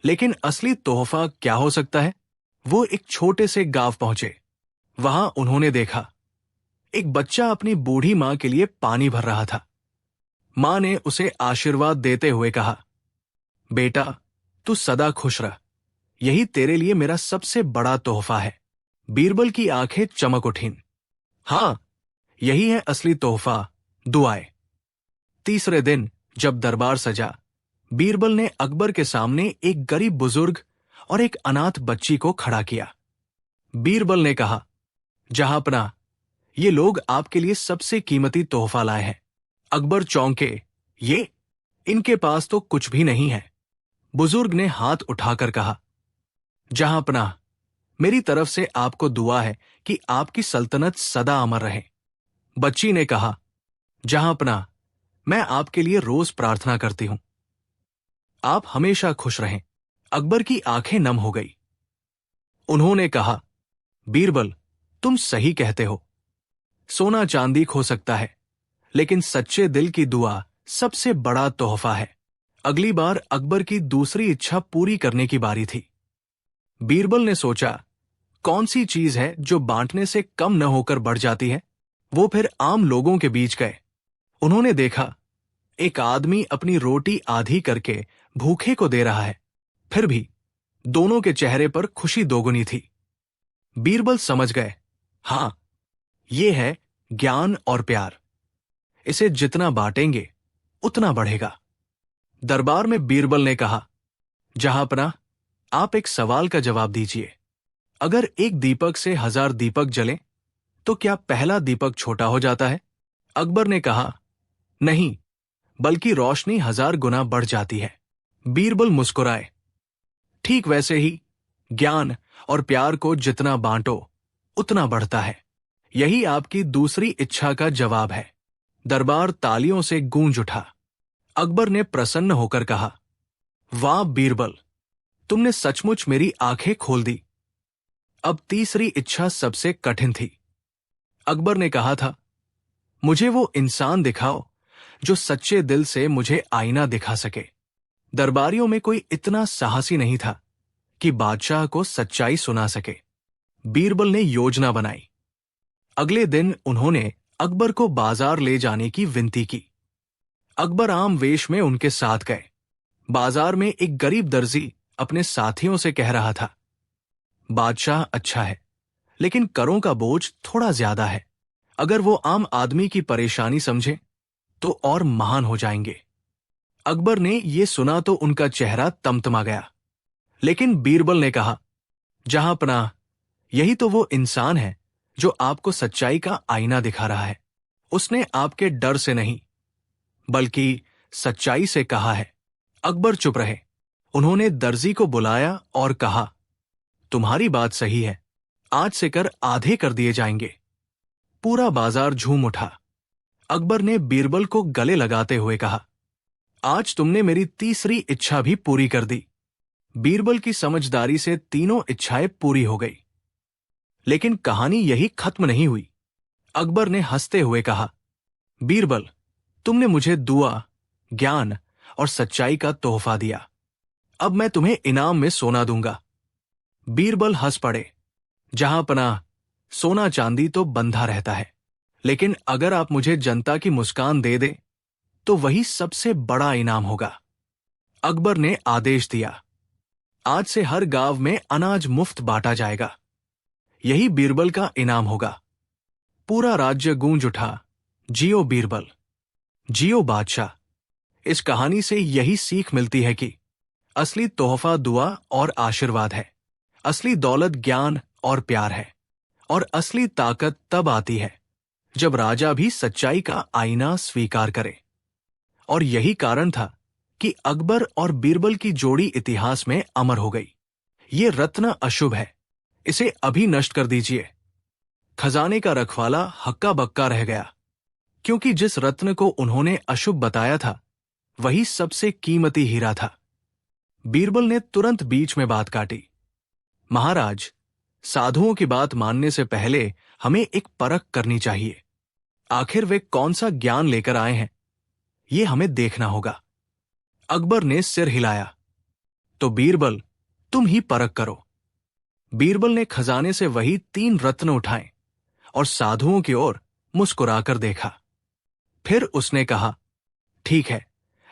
लेकिन असली तोहफा क्या हो सकता है? वो एक छोटे से गांव पहुंचे। वहां उन्होंने देखा, एक बच्चा अपनी बूढ़ी मां के लिए पानी भर रहा था। मां ने उसे आशीर्वाद देते हुए कहा, बेटा, तू सदा खुश रह, यही तेरे लिए मेरा सबसे बड़ा तोहफा है। बीरबल की आंखें चमक उठीं। हां, यही है असली तोहफा, दुआएं। तीसरे दिन जब दरबार सजा, बीरबल ने अकबर के सामने एक गरीब बुजुर्ग और एक अनाथ बच्ची को खड़ा किया। बीरबल ने कहा, जहांपनाह, ये लोग आपके लिए सबसे कीमती तोहफा लाए हैं। अकबर चौंके, ये, इनके पास तो कुछ भी नहीं है। बुजुर्ग ने हाथ उठाकर कहा, जहांपनाह, मेरी तरफ से आपको दुआ है कि आपकी सल्तनत सदा अमर रहे। बच्ची ने कहा, जहांपनाह, मैं आपके लिए रोज प्रार्थना करती हूं, आप हमेशा खुश रहें। अकबर की आंखें नम हो गई। उन्होंने कहा, बीरबल, तुम सही कहते हो। सोना चांदी खो सकता है, लेकिन सच्चे दिल की दुआ सबसे बड़ा तोहफा है। अगली बार अकबर की दूसरी इच्छा पूरी करने की बारी थी। बीरबल ने सोचा, कौन सी चीज है जो बांटने से कम न होकर बढ़ जाती है? वो फिर आम लोगों के बीच गए। उन्होंने देखा, एक आदमी अपनी रोटी आधी करके भूखे को दे रहा है। फिर भी दोनों के चेहरे पर खुशी दोगुनी थी। बीरबल समझ गए, हां, ये है ज्ञान और प्यार। इसे जितना बांटेंगे उतना बढ़ेगा। दरबार में बीरबल ने कहा, जहांपनाह, आप एक सवाल का जवाब दीजिए। अगर एक दीपक से 1000 दीपक जलें तो क्या पहला दीपक छोटा हो जाता है? अकबर ने कहा, नहीं, बल्कि रोशनी 1000 गुना बढ़ जाती है। बीरबल मुस्कुराए, ठीक वैसे ही ज्ञान और प्यार को जितना बांटो उतना बढ़ता है। यही आपकी दूसरी इच्छा का जवाब है। दरबार तालियों से गूंज उठा। अकबर ने प्रसन्न होकर कहा, वाह बीरबल, तुमने सचमुच मेरी आंखें खोल दी। अब तीसरी इच्छा सबसे कठिन थी। अकबर ने कहा था, मुझे वो इंसान दिखाओ जो सच्चे दिल से मुझे आईना दिखा सके। दरबारियों में कोई इतना साहसी नहीं था कि बादशाह को सच्चाई सुना सके। बीरबल ने योजना बनाई। अगले दिन उन्होंने अकबर को बाजार ले जाने की विनती की। अकबर आम वेश में उनके साथ गए। बाजार में एक गरीब दर्जी अपने साथियों से कह रहा था, बादशाह अच्छा है, लेकिन करों का बोझ थोड़ा ज्यादा है। अगर वो आम आदमी की परेशानी समझे तो और महान हो जाएंगे। अकबर ने ये सुना तो उनका चेहरा तमतमा गया। लेकिन बीरबल ने कहा, जहां पनाह, यही तो वो इंसान है जो आपको सच्चाई का आईना दिखा रहा है। उसने आपके डर से नहीं बल्कि सच्चाई से कहा है। अकबर चुप रहे। उन्होंने दर्जी को बुलाया और कहा, तुम्हारी बात सही है, आज से कर आधे कर दिए जाएंगे। पूरा बाजार झूम उठा। अकबर ने बीरबल को गले लगाते हुए कहा, आज तुमने मेरी तीसरी इच्छा भी पूरी कर दी। बीरबल की समझदारी से तीनों इच्छाएं पूरी हो गई। लेकिन कहानी यही खत्म नहीं हुई। अकबर ने हंसते हुए कहा, बीरबल, तुमने मुझे दुआ, ज्ञान और सच्चाई का तोहफा दिया। अब मैं तुम्हें इनाम में सोना दूंगा। बीरबल हंस पड़े। जहां पनाह, सोना चांदी तो बंधा रहता है, लेकिन अगर आप मुझे जनता की मुस्कान दे दें तो वही सबसे बड़ा इनाम होगा। अकबर ने आदेश दिया, आज से हर गांव में अनाज मुफ्त बांटा जाएगा। यही बीरबल का इनाम होगा। पूरा राज्य गूंज उठा, जियो बीरबल, जियो बादशाह। इस कहानी से यही सीख मिलती है कि असली तोहफा दुआ और आशीर्वाद है, असली दौलत ज्ञान और प्यार है, और असली ताकत तब आती है जब राजा भी सच्चाई का आईना स्वीकार करे। और यही कारण था कि अकबर और बीरबल की जोड़ी इतिहास में अमर हो गई। ये रत्न अशुभ है, इसे अभी नष्ट कर दीजिए। खजाने का रखवाला हक्का बक्का रह गया, क्योंकि जिस रत्न को उन्होंने अशुभ बताया था वही सबसे कीमती हीरा था। बीरबल ने तुरंत बीच में बात काटी, महाराज, साधुओं की बात मानने से पहले हमें एक परख करनी चाहिए। आखिर वे कौन सा ज्ञान लेकर आए हैं, ये हमें देखना होगा। अकबर ने सिर हिलाया, तो बीरबल, तुम ही परख करो। बीरबल ने खजाने से वही 3 रत्न उठाए और साधुओं की ओर मुस्कुराकर देखा। फिर उसने कहा, ठीक है,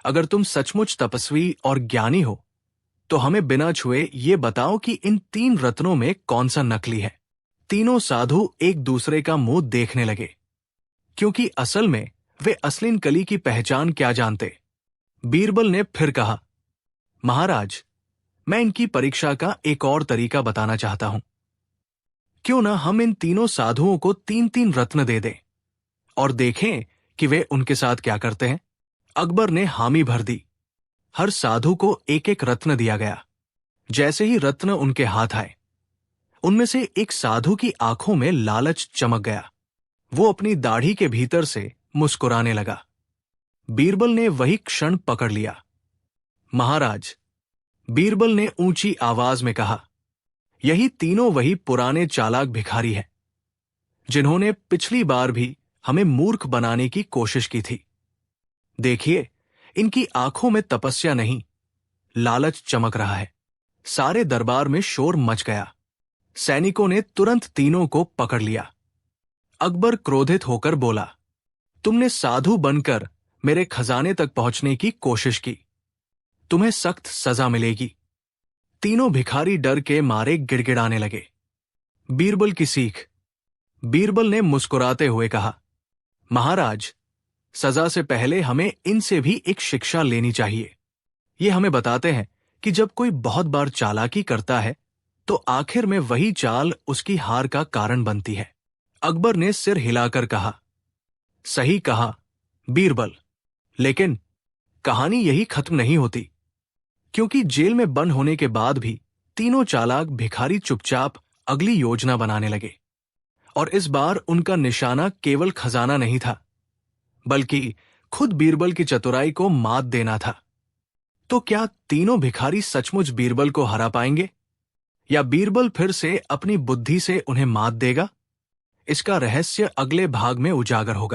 अगर तुम सचमुच तपस्वी और ज्ञानी हो तो हमें बिना छुए ये बताओ कि इन 3 रत्नों में कौन सा नकली है। तीनों साधु एक दूसरे का मुंह देखने लगे, क्योंकि असल में वे असलीन कली की पहचान क्या जानते। बीरबल ने फिर कहा, महाराज, मैं इनकी परीक्षा का एक और तरीका बताना चाहता हूं। क्यों ना हम इन तीनों साधुओं को 3-3 रत्न दे दें और देखें कि वे उनके साथ क्या करते हैं। अकबर ने हामी भर दी। हर साधु को एक एक रत्न दिया गया। जैसे ही रत्न उनके हाथ आए, उनमें से एक साधु की आंखों में लालच चमक गया। वो अपनी दाढ़ी के भीतर से मुस्कुराने लगा। बीरबल ने वही क्षण पकड़ लिया। महाराज, बीरबल ने ऊंची आवाज में कहा, यही तीनों वही पुराने चालाक भिखारी हैं जिन्होंने पिछली बार भी हमें मूर्ख बनाने की कोशिश की थी। देखिए, इनकी आंखों में तपस्या नहीं, लालच चमक रहा है। सारे दरबार में शोर मच गया। सैनिकों ने तुरंत तीनों को पकड़ लिया। अकबर क्रोधित होकर बोला, तुमने साधु बनकर मेरे खजाने तक पहुंचने की कोशिश की, तुम्हें सख्त सजा मिलेगी। तीनों भिखारी डर के मारे गिड़गिड़ाने लगे। बीरबल की सीख। बीरबल ने मुस्कुराते हुए कहा, महाराज, सजा से पहले हमें इनसे भी एक शिक्षा लेनी चाहिए। ये हमें बताते हैं कि जब कोई बहुत बार चालाकी करता है तो आखिर में वही चाल उसकी हार का कारण बनती है। अकबर ने सिर हिलाकर कहा, सही कहा बीरबल, लेकिन कहानी यही खत्म नहीं होती, क्योंकि जेल में बंद होने के बाद भी तीनों चालाक भिखारी चुपचाप अगली योजना बनाने लगे। और इस बार उनका निशाना केवल खजाना नहीं था, बल्कि खुद बीरबल की चतुराई को मात देना था। तो क्या तीनों भिखारी सचमुच बीरबल को हरा पाएंगे, या बीरबल फिर से अपनी बुद्धि से उन्हें मात देगा? इसका रहस्य अगले भाग में उजागर होगा।